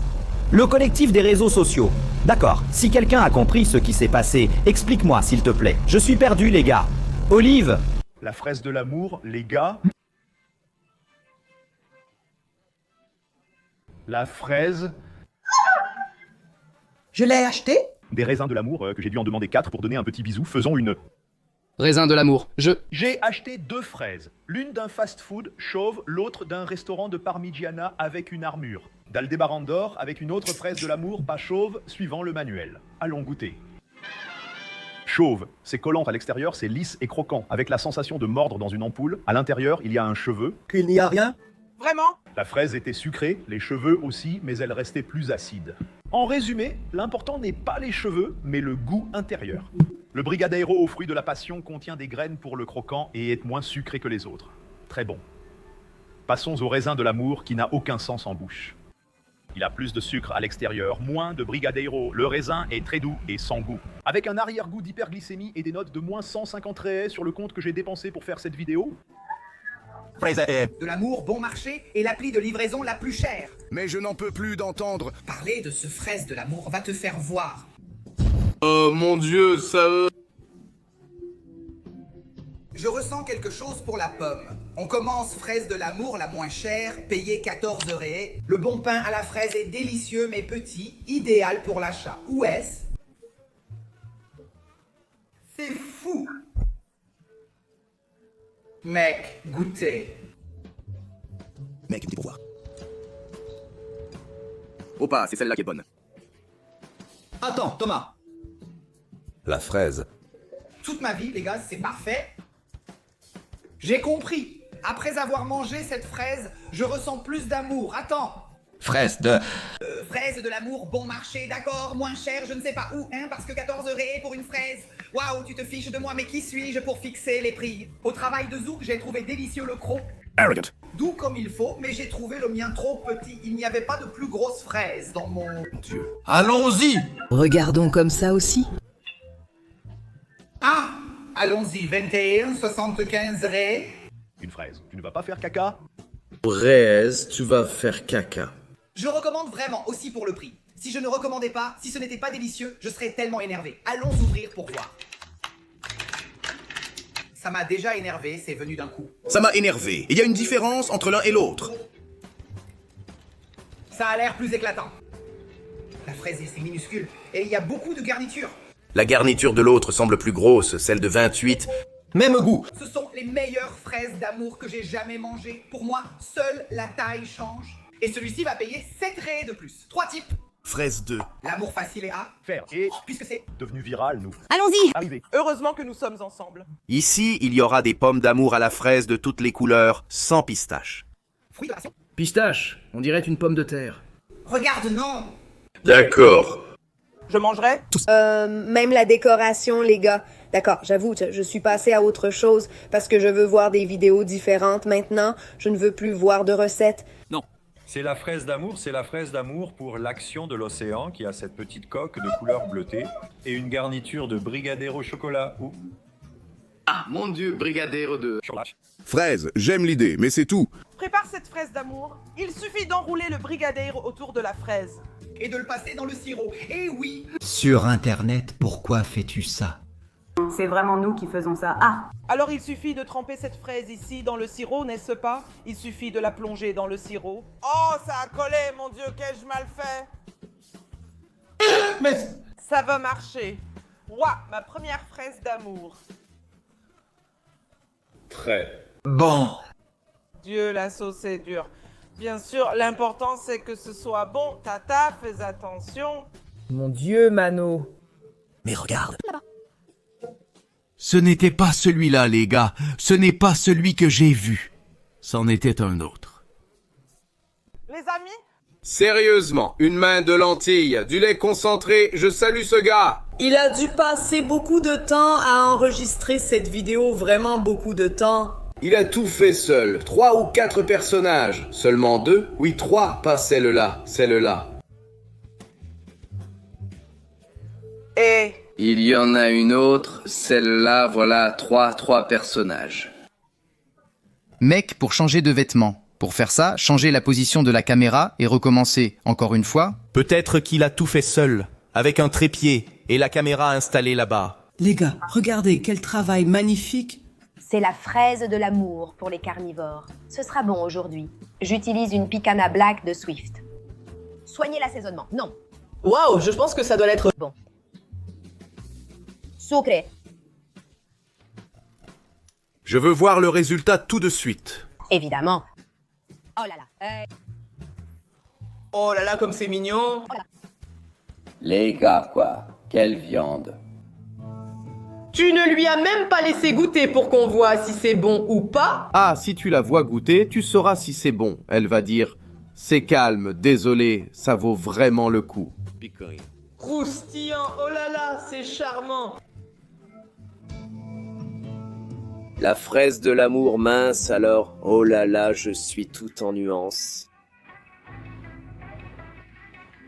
Le collectif des réseaux sociaux. D'accord, si quelqu'un a compris ce qui s'est passé, explique-moi s'il te plaît. Je suis perdu, les gars. Olive. La fraise de l'amour, les gars. La fraise. Je l'ai acheté? Des raisins de l'amour que j'ai dû en demander 4 pour donner un petit bisou. Faisons une... Raisin de l'amour, J'ai acheté 2 fraises. L'une d'un fast-food chauve, l'autre d'un restaurant de Parmigiana avec une armure. D'Aldebaran d'or avec une autre fraise de l'amour pas chauve, suivant le manuel. Allons goûter. Chauve, c'est collant à l'extérieur, c'est lisse et croquant, avec la sensation de mordre dans une ampoule. À l'intérieur, il y a un cheveu. Qu'il n'y a rien? Vraiment? La fraise était sucrée, les cheveux aussi, mais elle restait plus acide. En résumé, l'important n'est pas les cheveux, mais le goût intérieur. Le Brigadeiro aux fruits de la passion contient des graines pour le croquant et est moins sucré que les autres. Très bon. Passons au raisin de l'amour qui n'a aucun sens en bouche. Il a plus de sucre à l'extérieur, moins de Brigadeiro. Le raisin est très doux et sans goût. Avec un arrière-goût d'hyperglycémie et des notes de moins 150 réais sur le compte que j'ai dépensé pour faire cette vidéo. De l'amour bon marché et l'appli de livraison la plus chère. Mais je n'en peux plus d'entendre parler de ce fraise de l'amour va te faire voir. Oh mon dieu, ça... Je ressens quelque chose pour la pomme. On commence fraise de l'amour la moins chère, payée 14 €. Le bon pain à la fraise est délicieux mais petit, idéal pour l'achat. Où est-ce? C'est fou. Mec, goûtez. Mec, goûtez pour voir. Opa, c'est celle-là qui est bonne. Attends, Thomas. La fraise. Toute ma vie, les gars, c'est parfait. J'ai compris. Après avoir mangé cette fraise, je ressens plus d'amour. Attends. Fraise de... Fraise de l'amour, bon marché, d'accord, moins cher, je ne sais pas où, hein, parce que 14 € pour une fraise. Waouh, tu te fiches de moi, mais qui suis-je pour fixer les prix? Au travail de Zouk, j'ai trouvé délicieux le croc. Arrogant. Doux comme il faut, mais j'ai trouvé le mien trop petit. Il n'y avait pas de plus grosse fraise dans mon... Dieu. Allons-y. Regardons comme ça aussi. Ah, allons-y, 21, 75 €. Une fraise. Tu ne vas pas faire caca? Fraise, tu vas faire caca. Je recommande vraiment, aussi pour le prix. Si je ne recommandais pas, si ce n'était pas délicieux, je serais tellement énervé. Allons ouvrir pour voir. Ça m'a déjà énervé, c'est venu d'un coup. Ça m'a énervé. Il y a une différence entre l'un et l'autre. Ça a l'air plus éclatant. La fraise, c'est minuscule. Et il y a beaucoup de garnitures. La garniture de l'autre semble plus grosse, celle de 28. Même goût. Ce sont les meilleures fraises d'amour que j'ai jamais mangées. Pour moi, seule la taille change. Et celui-ci va payer 7 € de plus. 3 types. Fraise 2. L'amour facile et A. Faire et... Puisque c'est... devenu viral, nous. Allons-y. Arrivé. Heureusement que nous sommes ensemble. Ici, il y aura des pommes d'amour à la fraise de toutes les couleurs, sans pistache. Fruit de la... Pistache, on dirait une pomme de terre. Regarde, non. D'accord. Je mangerai. Même la décoration, les gars. D'accord, j'avoue, je suis passée à autre chose parce que je veux voir des vidéos différentes maintenant. Je ne veux plus voir de recettes. Non. C'est la fraise d'amour pour l'action de l'océan qui a cette petite coque de couleur bleutée et une garniture de brigadaire au chocolat ou... Ah, mon Dieu, brigadaire de... Fraise, j'aime l'idée, mais c'est tout. Prépare cette fraise d'amour. Il suffit d'enrouler le brigadaire autour de la fraise. Et de le passer dans le sirop. Eh oui. Sur Internet, pourquoi fais-tu ça? C'est vraiment nous qui faisons ça. Ah! Alors il suffit de tremper cette fraise ici dans le sirop, n'est-ce pas? Il suffit de la plonger dans le sirop. Oh, ça a collé, mon Dieu, qu'ai-je mal fait? Mais... Ça va marcher. Ouah, ma première fraise d'amour. Très. Bon. Dieu, la sauce est dure. Bien sûr, l'important c'est que ce soit bon. Tata, fais attention. Mon Dieu, Mano. Mais regarde. Ce n'était pas celui-là, les gars. Ce n'est pas celui que j'ai vu. C'en était un autre. Les amis? Sérieusement, une main de lentilles, du lait concentré, je salue ce gars. Il a dû passer beaucoup de temps à enregistrer cette vidéo, vraiment beaucoup de temps. Il a tout fait seul, 3 ou 4 personnages. Seulement 2? Oui, 3, pas celle-là, celle-là. Et... Il y en a une autre, celle-là, voilà, trois personnages. Mec pour changer de vêtements. Pour faire ça, changer la position de la caméra et recommencer encore une fois. Peut-être qu'il a tout fait seul, avec un trépied et la caméra installée là-bas. Les gars, regardez, quel travail magnifique. C'est la fraise de l'amour pour les carnivores. Ce sera bon aujourd'hui. J'utilise une Picana Black de Swift. Soignez l'assaisonnement. Non. Waouh, je pense que ça doit être... Bon. Sucre. Je veux voir le résultat tout de suite. Évidemment. Oh là là. Oh là là, comme c'est mignon. Les gars, quoi. Quelle viande. Tu ne lui as même pas laissé goûter pour qu'on voit si c'est bon ou pas. Ah, si tu la vois goûter, tu sauras si c'est bon. Elle va dire, c'est calme, désolé, ça vaut vraiment le coup. Croustillant, oh là là, c'est charmant. La fraise de l'amour mince alors, oh là là, je suis tout en nuances.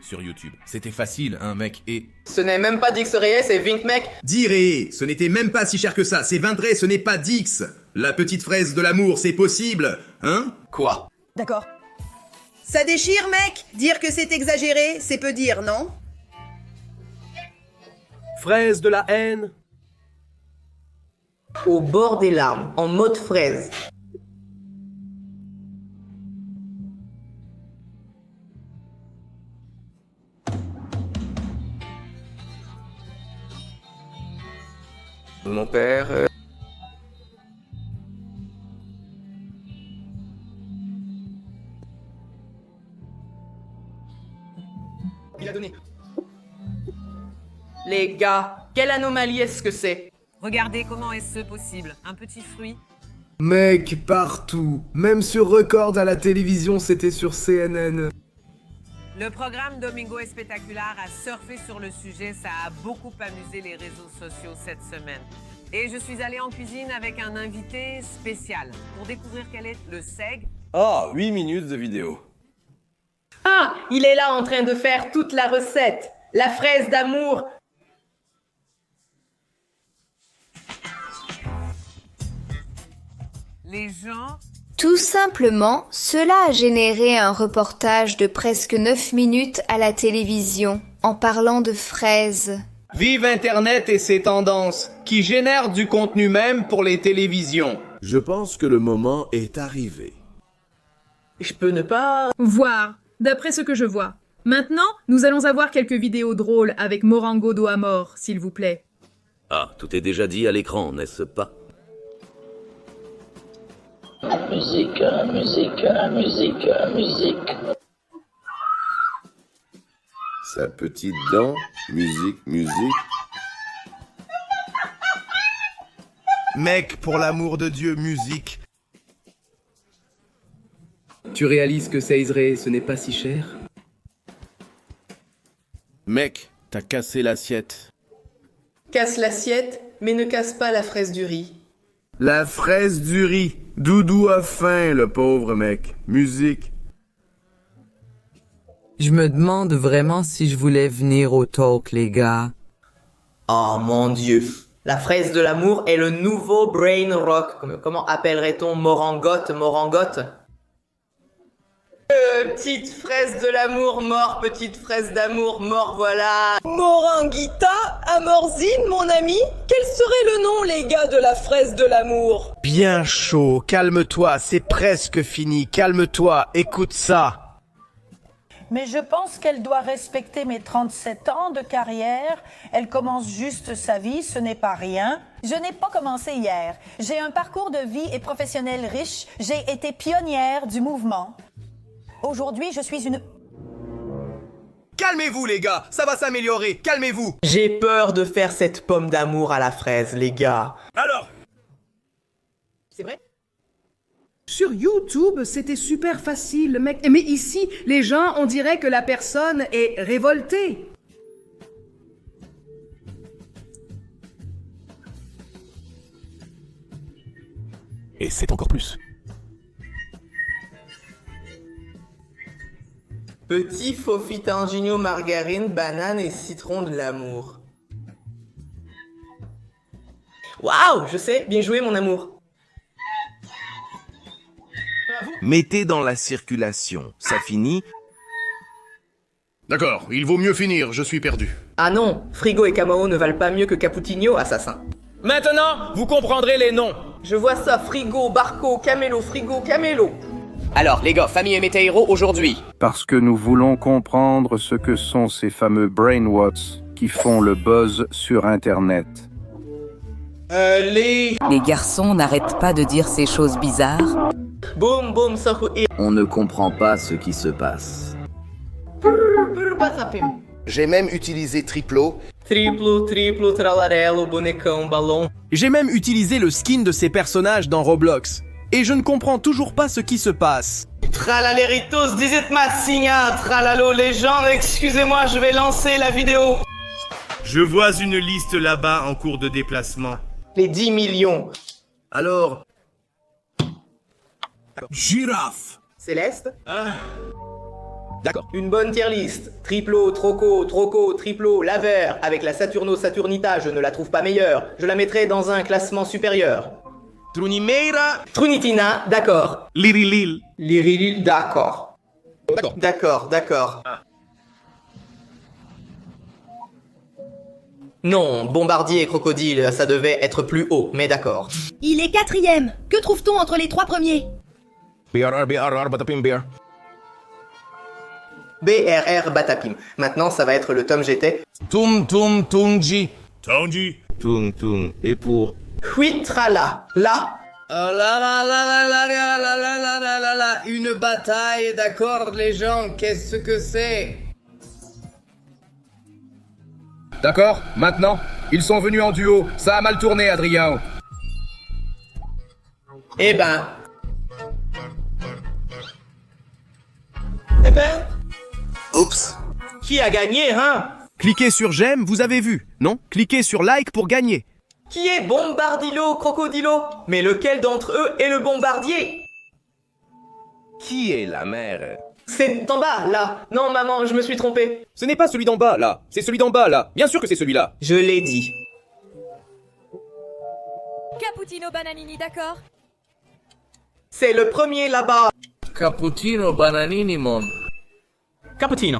Sur YouTube. C'était facile, hein, mec, et... Ce n'est même pas Dix Reyes, c'est Vink mec. Diré, ce n'était même pas si cher que ça, c'est 20 Rey, ce n'est pas Dix. La petite fraise de l'amour, c'est possible, hein? Quoi? D'accord. Ça déchire, mec? Dire que c'est exagéré, c'est peu dire, non? Fraise de la haine. Au bord des larmes, en mode fraise. Mon père... Il a donné. Les gars, quelle anomalie est-ce que c'est? Regardez comment est-ce possible. Un petit fruit. Mec, partout. Même sur Record à la télévision, c'était sur CNN. Le programme Domingo Espectacular a surfé sur le sujet. Ça a beaucoup amusé les réseaux sociaux cette semaine. Et je suis allée en cuisine avec un invité spécial pour découvrir quel est le seg. Ah, 8 minutes de vidéo. Ah, il est là en train de faire toute la recette. La fraise d'amour. Les gens... Tout simplement, cela a généré un reportage de presque 9 minutes à la télévision, en parlant de fraises. Vive Internet et ses tendances, qui génèrent du contenu même pour les télévisions. Je pense que le moment est arrivé. Je peux ne pas... Voir, d'après ce que je vois. Maintenant, nous allons avoir quelques vidéos drôles avec Morango dos à mort, s'il vous plaît. Ah, tout est déjà dit à l'écran, n'est-ce pas? Musique, musique, musique, musique. Sa petite dent, musique, musique. Mec, pour l'amour de Dieu, musique. Tu réalises que Seizre, ce n'est pas si cher? Mec, t'as cassé l'assiette. Casse l'assiette, mais ne casse pas la fraise du riz. La fraise du riz. Doudou a faim, le pauvre mec. Musique. Je me demande vraiment si je voulais venir au talk, les gars. Oh mon Dieu. La fraise de l'amour est le nouveau brain rock. Comment appellerait-on Morangotte? Petite fraise de l'amour, mort, petite fraise d'amour, mort, voilà. Moranguita, Amorzine, mon ami? Quel serait le nom, les gars, de la fraise de l'amour? Bien chaud, calme-toi, c'est presque fini, calme-toi, écoute ça. Mais je pense qu'elle doit respecter mes 37 ans de carrière. Elle commence juste sa vie, ce n'est pas rien. Je n'ai pas commencé hier. J'ai un parcours de vie et professionnel riche. J'ai été pionnière du mouvement. Aujourd'hui, je suis une... Calmez-vous les gars, ça va s'améliorer, calmez-vous. J'ai peur de faire cette pomme d'amour à la fraise, les gars. Alors? C'est vrai? Sur YouTube, c'était super facile, mec. Mais ici, les gens, on dirait que la personne est révoltée. Et c'est encore plus. Petit fofitangino margarine, banane et citron de l'amour. Waouh, je sais, bien joué mon amour. Mettez dans la circulation, ça finit. D'accord, il vaut mieux finir, je suis perdu. Ah non, Frigo et Camao ne valent pas mieux que Cappuccino, assassin. Maintenant, vous comprendrez les noms. Je vois ça, Frigo, Barco, Camelo, Frigo, Camelo. Alors, les gars, famille et météo aujourd'hui. Parce que nous voulons comprendre ce que sont ces fameux brainwatts qui font le buzz sur Internet. Les garçons n'arrêtent pas de dire ces choses bizarres. Boum, boum, On ne comprend pas ce qui se passe. J'ai même utilisé Triplo. Triplo, tralarello, bonecão, ballon. J'ai même utilisé le skin de ces personnages dans Roblox. Et je ne comprends toujours pas ce qui se passe. Tralaleritos, disit massinha, tralalo, les gens, excusez-moi, je vais lancer la vidéo. Je vois une liste là-bas en cours de déplacement. Les 10 millions. Alors... Girafe. Céleste? D'accord. Une bonne tier list. Triplo, Troco, Triplo, Laveur. Avec la Saturno Saturnita, je ne la trouve pas meilleure. Je la mettrai dans un classement supérieur. Trunimeira. Trunitina, d'accord. Lirilil. Lirilil, d'accord. D'accord. Non, Bombardier et Crocodile, ça devait être plus haut, mais d'accord. Il est 4e. Que trouve-t-on entre les 3 premiers? BRR Batapim. Maintenant, ça va être le tome GT. Tum tum tungji. Tongji. Tung tung. Et pour Huitrala. Là. Une bataille, d'accord, les gens, qu'est-ce que c'est? D'accord, maintenant, ils sont venus en duo. Ça a mal tourné, Adrien. Eh ben... Oups. Qui a gagné, hein? Cliquez sur j'aime, vous avez vu, non? Cliquez sur like pour gagner. Qui est Bombardilo, Crocodilo? Mais lequel d'entre eux est le bombardier? qui est la mère? C'est en bas, là. Non, maman, je me suis trompé. Ce n'est pas celui d'en bas, là. C'est celui d'en bas, là. Bien sûr que c'est celui-là. Je l'ai dit. Cappuccino Bananini, d'accord? C'est le premier là-bas. Cappuccino Bananini, mon. Cappuccino.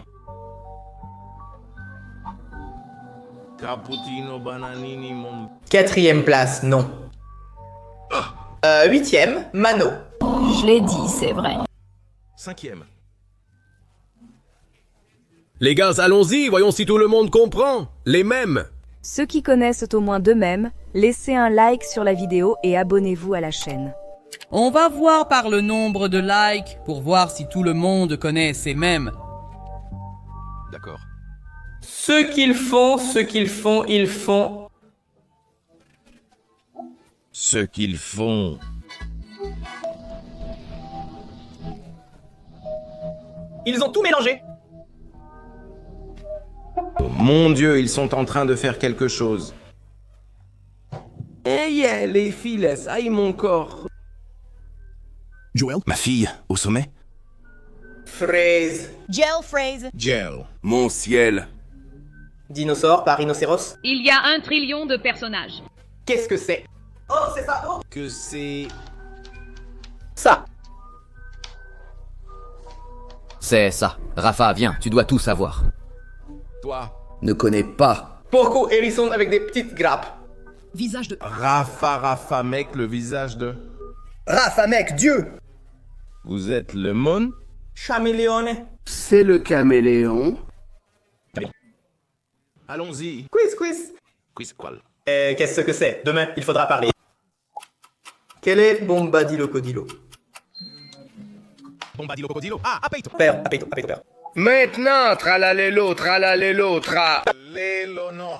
Cappuccino Bananini, mon. 4e place, non. 8e, Mano. Je l'ai dit, c'est vrai. 5e. Les gars, allons-y, voyons si tout le monde comprend. Les mêmes. Ceux qui connaissent au moins deux mèmes, laissez un like sur la vidéo et abonnez-vous à la chaîne. On va voir par le nombre de likes pour voir si tout le monde connaît ces mèmes. D'accord. Ce qu'ils font, ils font. Ce qu'ils font. Ils ont tout mélangé. Mon Dieu, ils sont en train de faire quelque chose. Yeah, les filles, aïe mon corps. Joel, ma fille, au sommet. Fraise. Gel phrase. Gel. Mon ciel. Dinosaure par rhinocéros. Il y a 1 trillion de personnages. Qu'est-ce que c'est? Oh, c'est ça. Oh. Que c'est... Ça. C'est ça. Rafa, viens, tu dois tout savoir. Toi. Ne connais pas. Porco hérisson avec des petites grappes. Visage de... Rafa, mec, le visage de... Rafa, mec, Dieu. Vous êtes le mon? Chaméléone. C'est le caméléon. Allons-y. Quiz. Quiz quoi? Qu'est-ce que c'est? Demain, il faudra parler. Quel est Bombadilo Codilo? Bombadilo Codilo. Ah, apeito. Père. Maintenant, tralalélo, tra. Lélo, non.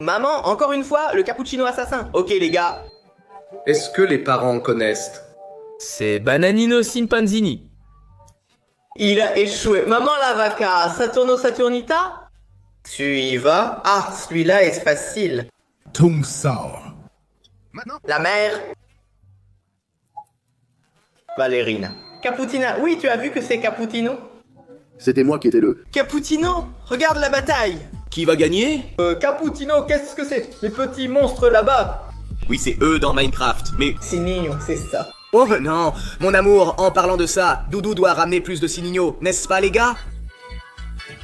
Maman, encore une fois, le cappuccino assassin. Ok, les gars. Est-ce que les parents connaissent? C'est Bananino Simpanzini. Il a échoué. Maman la vaca, Saturno Saturnita? Tu y vas? Ah, celui-là est facile. Tung Sao. Maintenant. La mère. Ballerina. Cappuccina. Oui, tu as vu que c'est Cappuccino? C'était moi qui étais le... Cappuccino, regarde la bataille. Qui va gagner? Cappuccino, qu'est-ce que c'est? Les petits monstres là-bas. Oui, c'est eux dans Minecraft, mais... Signo, c'est ça. Oh Non, mon amour, en parlant de ça, Doudou doit ramener plus de signaux, n'est-ce pas les gars?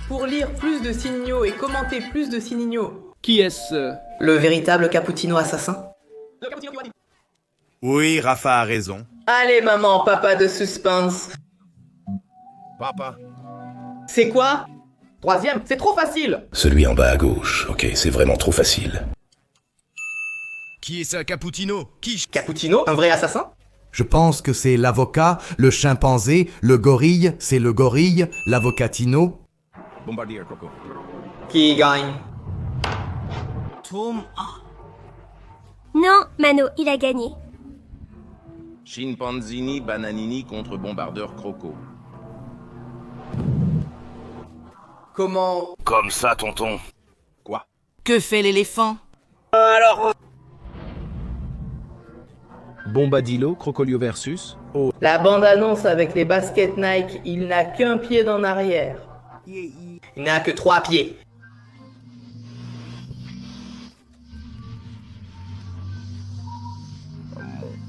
Pour lire plus de signaux et commenter plus de signaux. Qui est-ce? Le véritable Cappuccino assassin. Le Cappuccino qui m'a dit. Oui, Rafa a raison. Allez maman, papa de suspense. Papa. C'est quoi? 3e, c'est trop facile. Celui en bas à gauche. Ok, c'est vraiment trop facile. Qui est ça, Cappuccino? Qui? Cappuccino, un vrai assassin? Je pense que c'est l'avocat, le chimpanzé, le gorille, c'est le gorille, l'avocatino. Bombardier, Croco. Qui gagne? Tom. Non, Mano, il a gagné. Chimpanzini, Bananini contre Bombardeur Croco. Comment? Comme ça, tonton. Quoi? Que fait l'éléphant? Alors... Bombadilo, Crocolio versus... Oh. La bande-annonce avec les baskets Nike, il n'a qu'un pied en arrière. Il n'a que 3 pieds.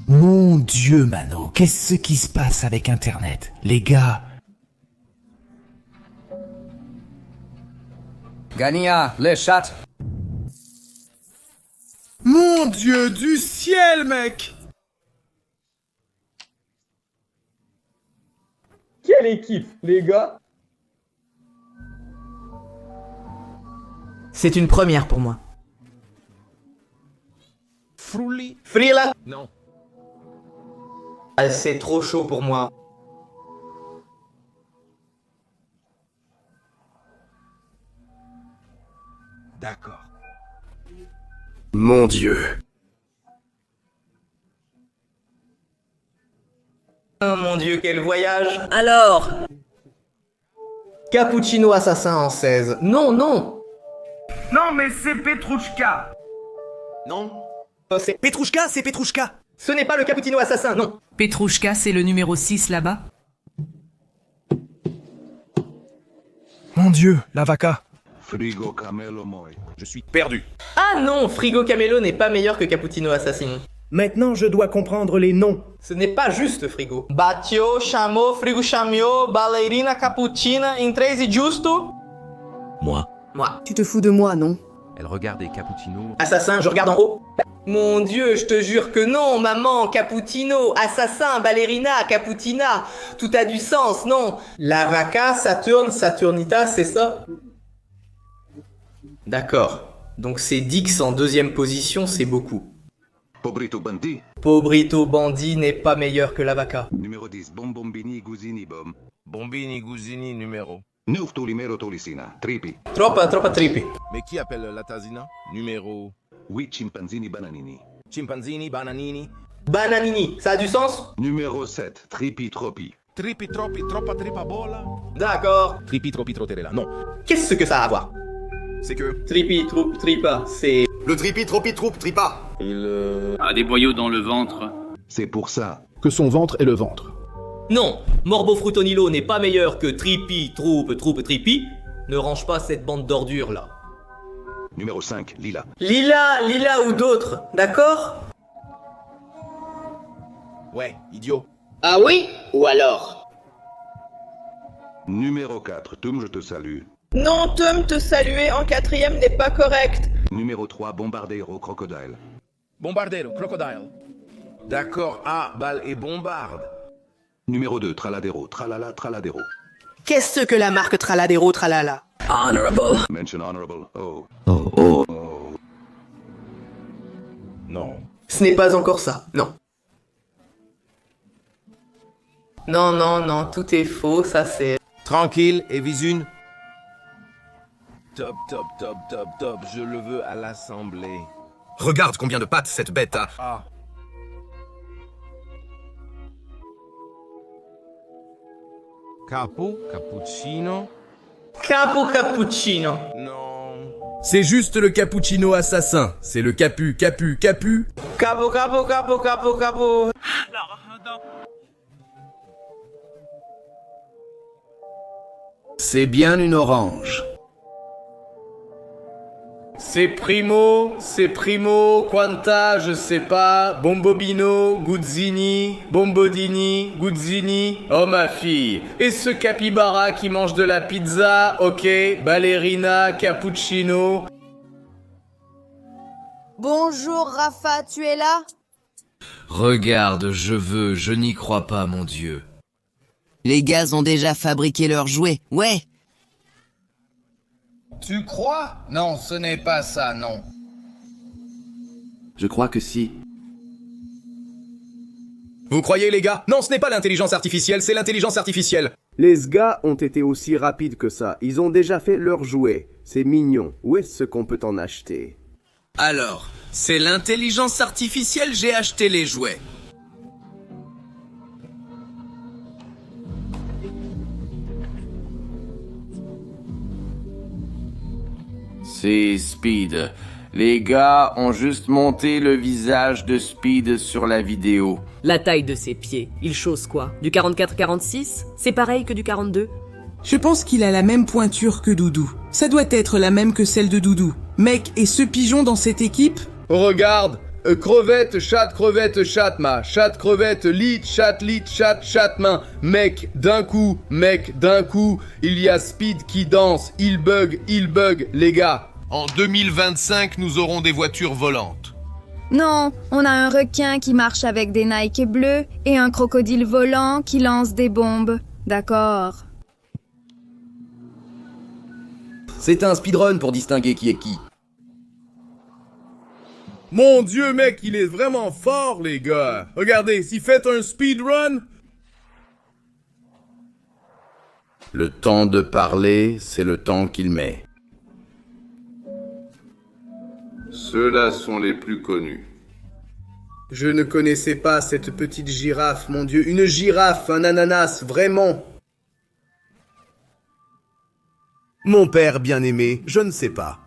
Mon Dieu, Mano, qu'est-ce qui se passe avec Internet? Les gars... Gania, le chat. Mon Dieu du ciel, mec! Quelle équipe, les gars! C'est une première pour moi. Frila? Non. Ah, c'est trop chaud pour moi. D'accord. Mon Dieu. Oh mon Dieu, quel voyage! Alors? Cappuccino assassin en 16. Non, non! Non, mais c'est Petrouchka. Non. C'est Petrouchka, c'est Petrouchka. Ce n'est pas le cappuccino assassin, non. Petrouchka, c'est le numéro 6 là-bas. Mon Dieu, la vaca. Frigo Camelo Moi. Je suis perdu. Ah non, Frigo Camelo n'est pas meilleur que cappuccino assassin. Maintenant, je dois comprendre les noms. Ce n'est pas juste Frigo. Bateu, chamou, Frigo chamou, ballerina cappuccina, in 13 e giusto? Moi. Moi. Tu te fous de moi, non? Elle regarde des cappuccinos. Assassin, je regarde en haut. Mon Dieu, je te jure que non, maman, cappuccino, assassin, ballerina, cappuccina, tout a du sens, non. La vaca, Saturne, Saturnita, c'est ça? D'accord. Donc c'est Dix en deuxième position, c'est beaucoup. Pobrito Bandi. Pobrito Bandi n'est pas meilleur que la vaca. Numéro 10, Bombombini Guzini Bom. Bombini Guzini numéro. Neuf Tolimero Tolisina. Tripi. Troppa tripi. Mais qui appelle la Tasina? Numéro. 8 Chimpanzini Bananini. Chimpanzini, Bananini. Bananini, ça a du sens? Numéro 7, Tripi Tropi. Tripi troppi, troppa tripa bola. D'accord. Tripi troppi trotterella. Non. Qu'est-ce que ça a à voir? C'est que. Tripi, troupe, tripa, c'est... Le tripi, tropi, troupe, tripa. Il a des boyaux dans le ventre. C'est pour ça que son ventre est le ventre. Non, Morbo Frutonilo n'est pas meilleur que Tripi, troupe, tripi. Ne range pas cette bande d'ordures là. Numéro 5, Lila. Lila ou d'autres, d'accord? Ouais, idiot. Ah oui? Ou alors? Numéro 4, Tum, je te salue. Non, Tom, te saluer en 4e n'est pas correct. Numéro 3, Bombardero Crocodile. Bombardero, crocodile. D'accord, balle et bombarde. Numéro 2, Traladero, Tralala, Traladero. Qu'est-ce que la marque Traladero, Tralala? Honorable. Mention honorable, oh. Oh. Non. Ce n'est pas encore ça, non. Non, tout est faux, ça c'est... Tranquille, et Visune. Top, je le veux à l'assemblée. Regarde combien de pattes cette bête a. Ah. Capo, cappuccino. Cappuccino. Non. C'est juste le cappuccino assassin. C'est le capu. Capo. C'est bien une orange. C'est Primo, Quanta, je sais pas, Bombobino, Guzzini, Bombodini, Guzzini, oh ma fille. Et ce capybara qui mange de la pizza, ok, ballerina, cappuccino. Bonjour Rafa, tu es là? Regarde, je n'y crois pas, mon Dieu. Les gaz ont déjà fabriqué leurs jouets, ouais. Tu crois? Non, ce n'est pas ça, non. Je crois que si. Vous croyez, les gars? Non, ce n'est pas l'intelligence artificielle, c'est l'intelligence artificielle. Les gars ont été aussi rapides que ça. Ils ont déjà fait leur jouet. C'est mignon. Où est-ce qu'on peut en acheter? Alors, c'est l'intelligence artificielle, j'ai acheté les jouets. C'est Speed. Les gars ont juste monté le visage de Speed sur la vidéo. La taille de ses pieds, il chausse quoi? Du 44-46? C'est pareil que du 42? Je pense qu'il a la même pointure que Doudou. Ça doit être la même que celle de Doudou. Mec, et ce pigeon dans cette équipe? Regarde, crevette, chat, ma. Chat, crevette, lit, chat, main. Mec, d'un coup, il y a Speed qui danse. Il bug, les gars. En 2025, nous aurons des voitures volantes. Non, on a un requin qui marche avec des Nike bleus et un crocodile volant qui lance des bombes. D'accord. C'est un speedrun pour distinguer qui est qui. Mon Dieu, mec, il est vraiment fort, les gars. Regardez, s'il fait un speedrun... Le temps de parler, c'est le temps qu'il met. Ceux-là sont les plus connus. Je ne connaissais pas cette petite girafe, mon Dieu. Une girafe, un ananas, vraiment. Mon père bien-aimé, je ne sais pas.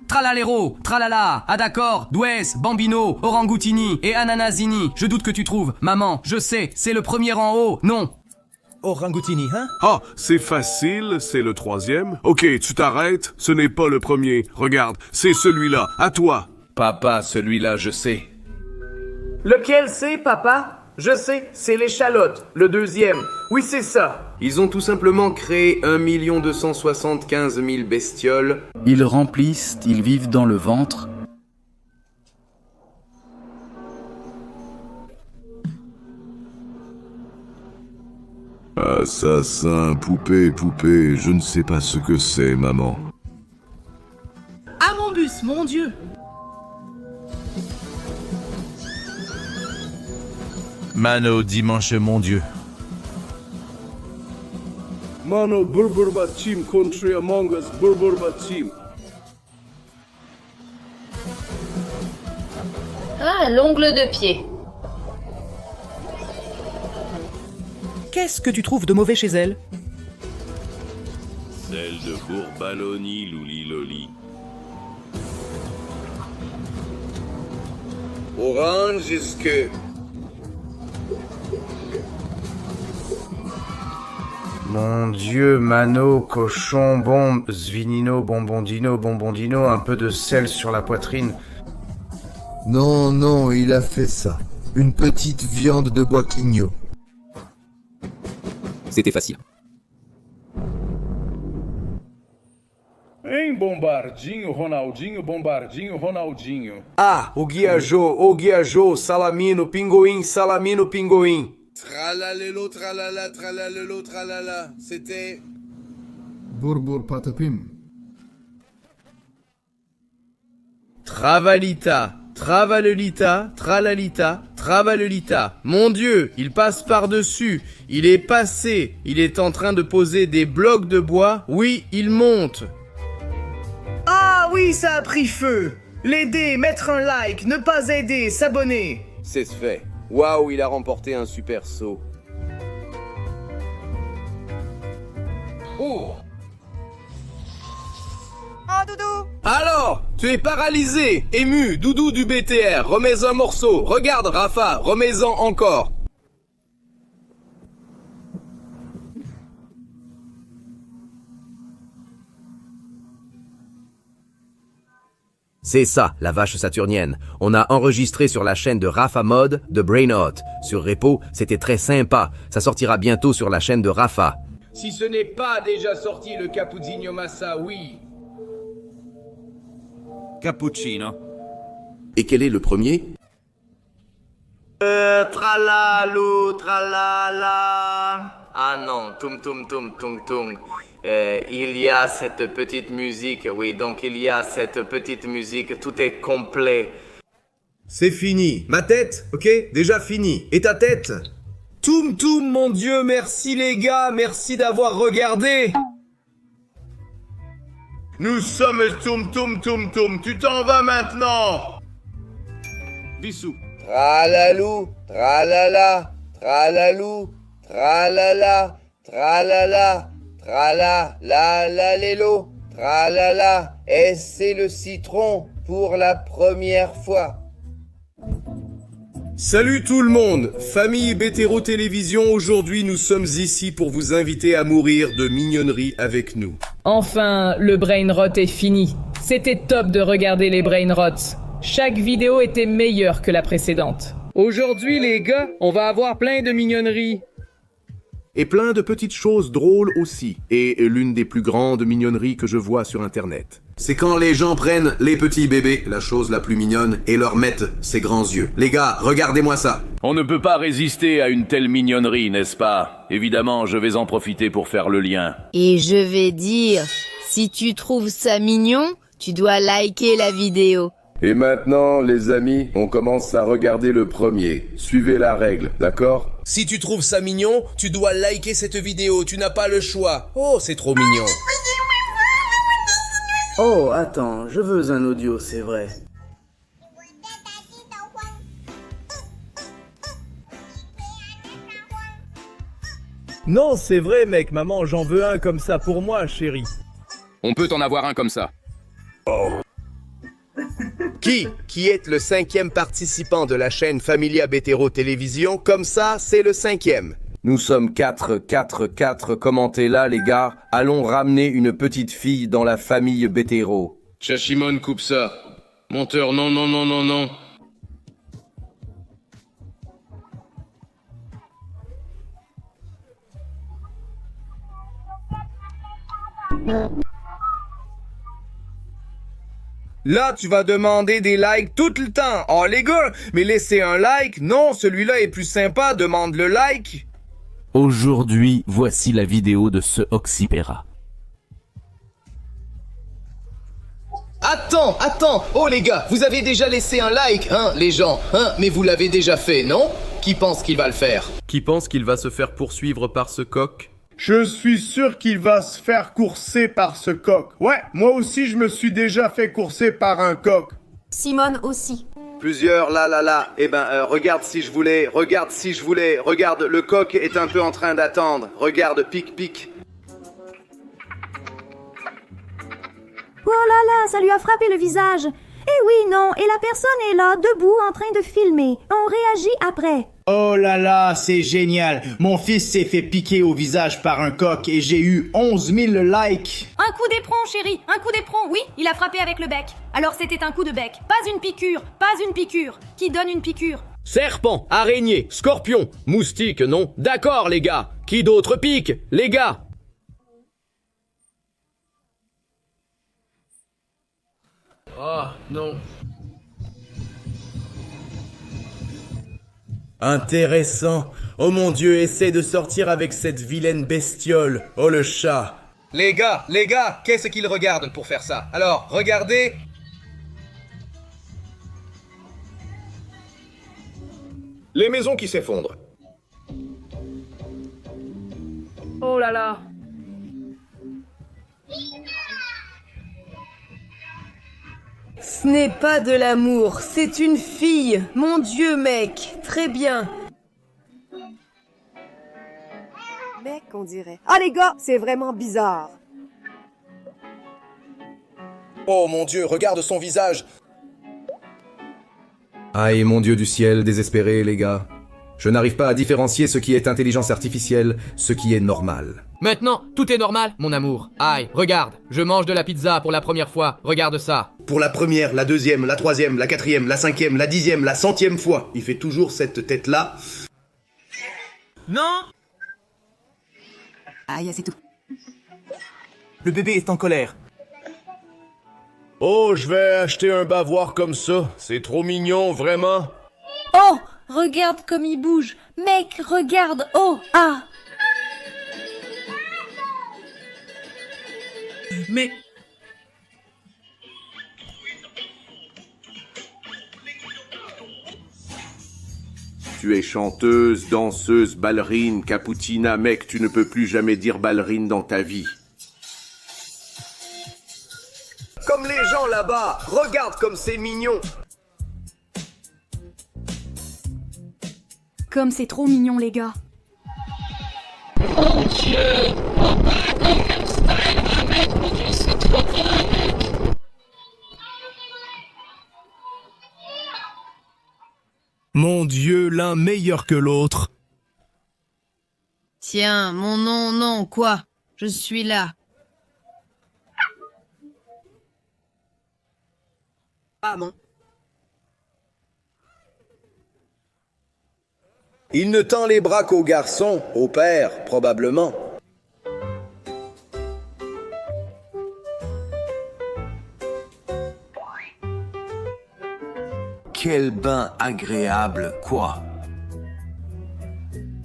Tralalero, tralala, ah d'accord, Douès, Bambino, Orangoutini et Ananasini. Je doute que tu trouves. Maman, je sais, c'est le premier en haut. Non. Orangoutini, hein? Ah, c'est facile, c'est le troisième. Ok, tu t'arrêtes, ce n'est pas le premier. Regarde, c'est celui-là, à toi. Papa, celui-là, je sais. Lequel c'est, papa? Je sais, c'est l'échalote, le deuxième. Oui, c'est ça. Ils ont tout simplement créé 1 275 000 bestioles. Ils remplissent, ils vivent dans le ventre. Assassin, poupée, je ne sais pas ce que c'est, maman. À mon bus, mon Dieu! Mano, dimanche, mon Dieu. Mano, Burburba Team, Country Among Us, Burburba Team. Ah, l'ongle de pied. Qu'est-ce que tu trouves de mauvais chez elle? Celle de Bourbaloni, Louli Loli. Orange is que... Mon Dieu, Mano, cochon, bombe, Zvinino, bonbondino, un peu de sel sur la poitrine. Non, il a fait ça. Une petite viande de boquigno. C'était facile. Hein, Bombardinho, Ronaldinho. Ah, o Guiajô, Salamino, Pingoim. Tralalelo, tralala. C'était... Burbur patapim. Travalita, tralalelita. Mon Dieu, il passe par-dessus. Il est passé. Il est en train de poser des blocs de bois. Oui, il monte. Ah oui, ça a pris feu. L'aider, mettre un like, ne pas aider, s'abonner. C'est fait. Waouh, il a remporté un super saut. Oh! Oh, Doudou! Alors, tu es paralysé, ému, Doudou du BTR, remets un morceau. Regarde, Rafa, remets-en encore. C'est ça, la vache saturnienne. On a enregistré sur la chaîne de Rafa Mode de Brainhot. Sur Repo, c'était très sympa. Ça sortira bientôt sur la chaîne de Rafa. Si ce n'est pas déjà sorti le Cappuccino Massa, oui. Cappuccino. Et quel est le premier? Tralalou, tralala. Ah non, tung. Il y a cette petite musique, oui, donc il y a cette petite musique, tout est complet. C'est fini. Ma tête, ok? Déjà fini. Et ta tête? Toum, mon Dieu, merci les gars, merci d'avoir regardé. Nous sommes Toum, tu t'en vas maintenant. Bissou. Tralalou, tralala, tralalalelo, tralala, et c'est le citron pour la première fois. Salut tout le monde, famille Bétéro Télévision, aujourd'hui nous sommes ici pour vous inviter à mourir de mignonnerie avec nous. Enfin, le brain rot est fini. C'était top de regarder les brain rots. Chaque vidéo était meilleure que la précédente. Aujourd'hui les gars, on va avoir plein de mignonneries. Et plein de petites choses drôles aussi. Et l'une des plus grandes mignonneries que je vois sur Internet. C'est quand les gens prennent les petits bébés, la chose la plus mignonne, et leur mettent ces grands yeux. Les gars, regardez-moi ça. On ne peut pas résister à une telle mignonnerie, n'est-ce pas? Évidemment, je vais en profiter pour faire le lien. Et je vais dire, si tu trouves ça mignon, tu dois liker la vidéo. Et maintenant, les amis, on commence à regarder le premier. Suivez la règle, d'accord? Si tu trouves ça mignon, tu dois liker cette vidéo, tu n'as pas le choix. Oh, c'est trop mignon. Oh, attends, je veux un audio, c'est vrai. Non, c'est vrai, mec, maman, j'en veux un comme ça pour moi, chérie. On peut en avoir un comme ça. Qui est le 5e participant de la chaîne Familia Bétéro Télévision? Comme ça, c'est le 5e. Nous sommes 4, commentez là les gars. Allons ramener une petite fille dans la famille Bétéro. Chachimon, coupe ça. Monteur, non, non, non, non, non. Là, tu vas demander des likes tout le temps. Oh les gars, mais laissez un like. Non, celui-là est plus sympa, demande le like. Aujourd'hui, voici la vidéo de ce Oxypera. Attends. Oh les gars, vous avez déjà laissé un like, hein, les gens, hein, mais vous l'avez déjà fait, non? Qui pense qu'il va le faire? Qui pense qu'il va se faire poursuivre par ce coq? Je suis sûr qu'il va se faire courser par ce coq. Ouais, moi aussi je me suis déjà fait courser par un coq. Simone aussi. Plusieurs là. Eh ben, regarde si je voulais. Regarde, le coq est un peu en train d'attendre. Regarde, pic. Oh là là, ça lui a frappé le visage. Eh oui, non, et la personne est là, debout, en train de filmer. On réagit après. Oh là là, c'est génial. Mon fils s'est fait piquer au visage par un coq et j'ai eu 11 000 likes. Un coup d'éperon, chérie, un coup d'éperon. Oui, il a frappé avec le bec. Alors c'était un coup de bec. Pas une piqûre. Qui donne une piqûre? Serpent, araignée, scorpion, moustique, non? D'accord, les gars. Qui d'autre pique? Les gars. Oh, non. Intéressant. Oh mon Dieu, essaie de sortir avec cette vilaine bestiole. Oh le chat. Les gars, qu'est-ce qu'ils regardent pour faire ça? Alors, regardez. Les maisons qui s'effondrent. Oh là là. Ce n'est pas de l'amour, c'est une fille. Mon Dieu, mec, très bien. Mec, on dirait. Ah les gars, c'est vraiment bizarre. Oh mon Dieu, regarde son visage. Aïe, mon Dieu du ciel, désespéré, les gars. Je n'arrive pas à différencier ce qui est intelligence artificielle, ce qui est normal. Maintenant, tout est normal, mon amour. Aïe, regarde, je mange de la pizza pour la première fois. Regarde ça. Pour la première, la deuxième, la troisième, la quatrième, la cinquième, la 10e, la 100e fois, il fait toujours cette tête-là. Non! Aïe, c'est tout. Le bébé est en colère. Oh, je vais acheter un bavoir comme ça. C'est trop mignon, vraiment. Oh, regarde comme il bouge. Mec, regarde. Oh, ah. Mais... Tu es chanteuse, danseuse, ballerine, caputina, mec, tu ne peux plus jamais dire ballerine dans ta vie. Comme les gens là-bas, regarde comme c'est mignon. Comme c'est trop mignon, les gars. Mon Dieu, l'un meilleur que l'autre. Tiens, mon nom, non, quoi? Je suis là. Ah bon. Il ne tend les bras qu'au garçon, au père, probablement. Quel bain agréable, quoi.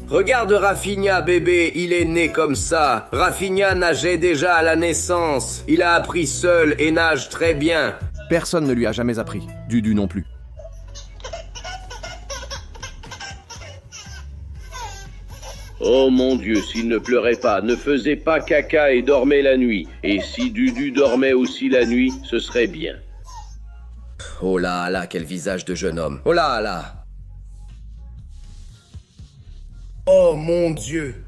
Regarde Rafinha, bébé, il est né comme ça. Rafinha nageait déjà à la naissance. Il a appris seul et nage très bien. Personne ne lui a jamais appris. Dudu non plus. Oh mon Dieu, s'il ne pleurait pas, ne faisait pas caca et dormait la nuit. Et si Dudu dormait aussi la nuit, ce serait bien. Oh là là, quel visage de jeune homme. Oh là là. Oh mon Dieu.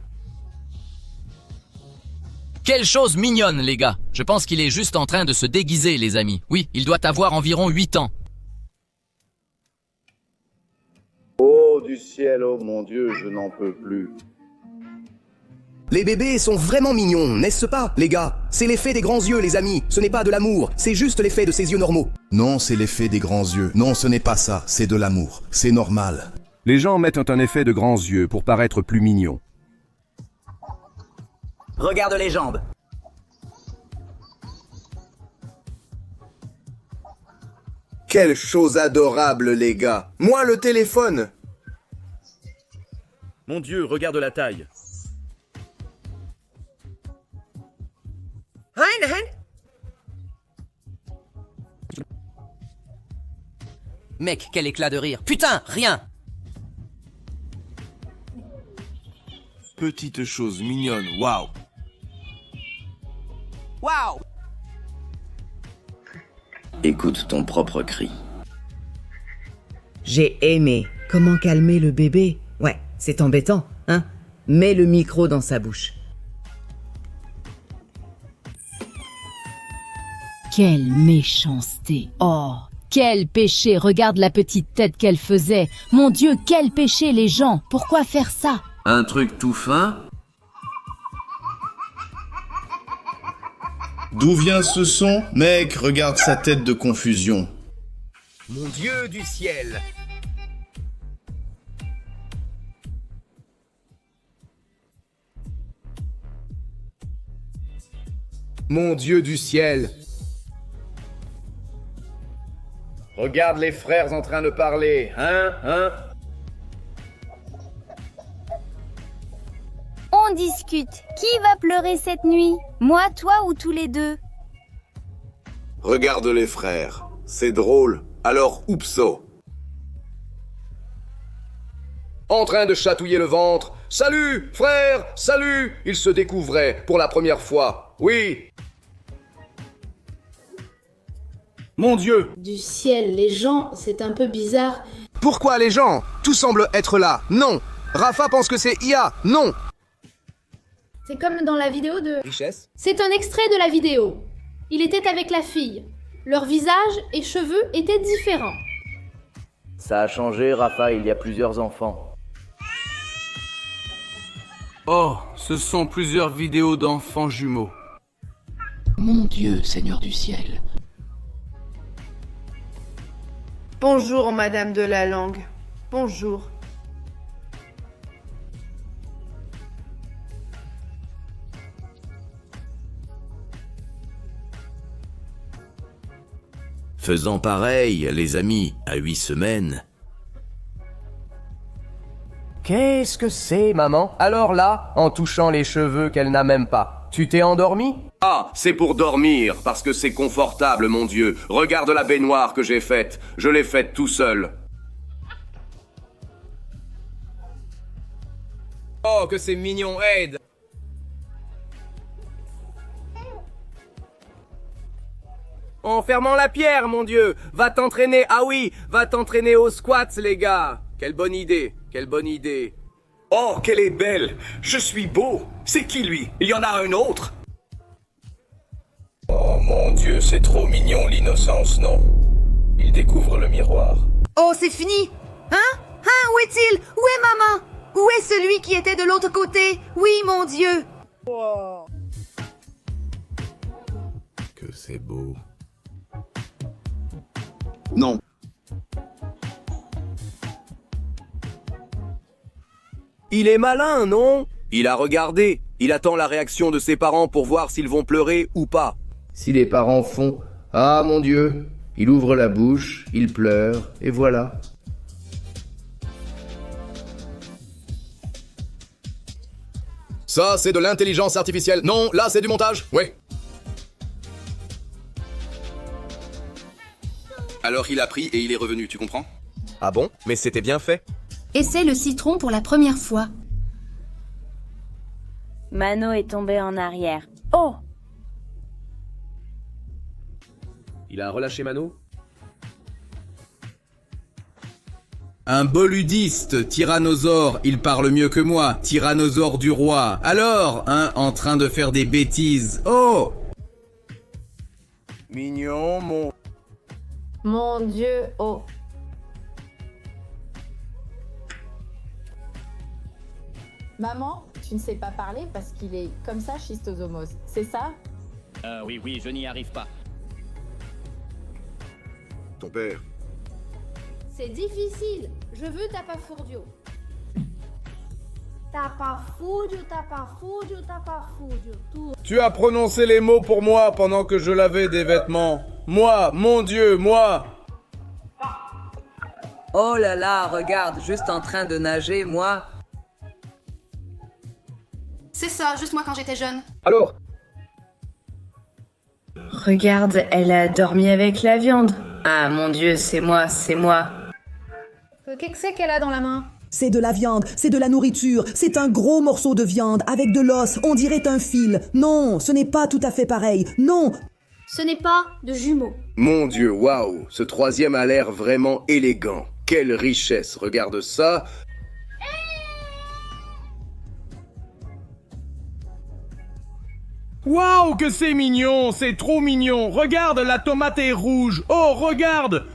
Quelle chose mignonne, les gars. Je pense qu'il est juste en train de se déguiser, les amis. Oui, il doit avoir environ 8 ans. Oh du ciel, oh mon Dieu, je n'en peux plus. Les bébés sont vraiment mignons, n'est-ce pas, les gars? C'est l'effet des grands yeux, les amis. Ce n'est pas de l'amour, c'est juste l'effet de ses yeux normaux. Non, c'est l'effet des grands yeux. Non, ce n'est pas ça, c'est de l'amour. C'est normal. Les gens mettent un effet de grands yeux pour paraître plus mignons. Regarde les jambes. Quelle chose adorable, les gars. Moi, le téléphone. Mon Dieu, regarde la taille. Mec, quel éclat de rire. Putain, rien. Petite chose mignonne, waouh. Waouh. Écoute ton propre cri. J'ai aimé. Comment calmer le bébé? Ouais, c'est embêtant, hein? Mets le micro dans sa bouche. Quelle méchanceté. Oh, quel péché. Regarde la petite tête qu'elle faisait. Mon Dieu, quel péché, les gens. Pourquoi faire ça? Un truc tout fin? D'où vient ce son? Mec, regarde sa tête de confusion. Mon Dieu du ciel. Mon Dieu du ciel. Regarde les frères en train de parler, hein? On discute. Qui va pleurer cette nuit? Moi, toi ou tous les deux? Regarde les frères. C'est drôle. Alors, oupso. En train de chatouiller le ventre. Salut, frère, salut. Ils se découvraient pour la première fois. Oui. Mon Dieu! Du ciel, les gens, c'est un peu bizarre. Pourquoi les gens? Tout semble être là. Non. Rafa pense que c'est IA. Non. C'est comme dans la vidéo de... Richesse. C'est un extrait de la vidéo. Il était avec la fille. Leurs visages et cheveux étaient différents. Ça a changé, Rafa, il y a plusieurs enfants. Oh, ce sont plusieurs vidéos d'enfants jumeaux. Mon Dieu, Seigneur du ciel. Bonjour, Madame de la Langue. Bonjour. Faisant pareil, les amis, à 8 semaines. Qu'est-ce que c'est, maman? Alors là, en touchant les cheveux qu'elle n'a même pas, tu t'es endormi? Ah, c'est pour dormir, parce que c'est confortable, mon Dieu. Regarde la baignoire que j'ai faite. Je l'ai faite tout seul. Oh, que c'est mignon, Aide. En fermant la pierre, mon Dieu. Va t'entraîner, ah oui, va t'entraîner aux squats, les gars. Quelle bonne idée, quelle bonne idée. Oh, qu'elle est belle. Je suis beau. C'est qui, lui? Il y en a un autre? Oh mon Dieu, c'est trop mignon l'innocence, non? Il découvre le miroir. Oh, c'est fini? Hein? Où est-il? Où est maman? Où est celui qui était de l'autre côté? Oui, mon Dieu! Que c'est beau. Non. Il est malin, non? Il a regardé. Il attend la réaction de ses parents pour voir s'ils vont pleurer ou pas. Si les parents font « Ah mon Dieu », il ouvre la bouche, il pleure, et voilà. Ça, c'est de l'intelligence artificielle. Non, là, c'est du montage. Ouais. Alors il a pris et il est revenu, tu comprends? Ah bon? Mais c'était bien fait. Essaie le citron pour la première fois. Mano est tombé en arrière. Oh! Il a relâché Mano? Un boludiste, tyrannosaure, il parle mieux que moi, tyrannosaure du roi. Alors, hein, en train de faire des bêtises. Oh! Mignon, mon... Mon Dieu, oh. Maman, tu ne sais pas parler parce qu'il est comme ça, schistosomose. C'est ça? Oui, je n'y arrive pas. Ton père. C'est difficile. Je veux Tapafurdio. Tapafurdio, Tapafurdio, Tapafurdio. Tout. Tu as prononcé les mots pour moi pendant que je lavais des vêtements. Moi, mon Dieu, moi. Oh là là, regarde, juste en train de nager, moi. C'est ça, juste moi quand j'étais jeune. Alors? Regarde, elle a dormi avec la viande. Ah mon Dieu, c'est moi, c'est moi. Qu'est-ce que c'est qu'elle a dans la main? C'est de la viande, c'est de la nourriture, c'est un gros morceau de viande avec de l'os, on dirait un fil. Non, ce n'est pas tout à fait pareil. Non. Ce n'est pas de jumeaux. Mon Dieu, waouh, ce troisième a l'air vraiment élégant. Quelle richesse, regarde ça. Waouh, que c'est mignon, c'est trop mignon. Regarde, la tomate est rouge. Oh, regarde.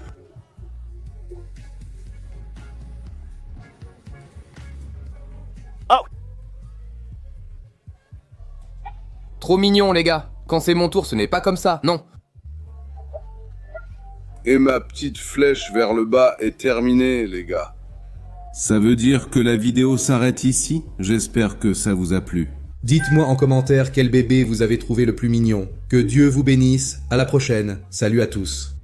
Oh. Trop mignon, les gars. Quand c'est mon tour, ce n'est pas comme ça, non. Et ma petite flèche vers le bas est terminée, les gars. Ça veut dire que la vidéo s'arrête ici? J'espère que ça vous a plu. Dites-moi en commentaire quel bébé vous avez trouvé le plus mignon. Que Dieu vous bénisse, à la prochaine, salut à tous.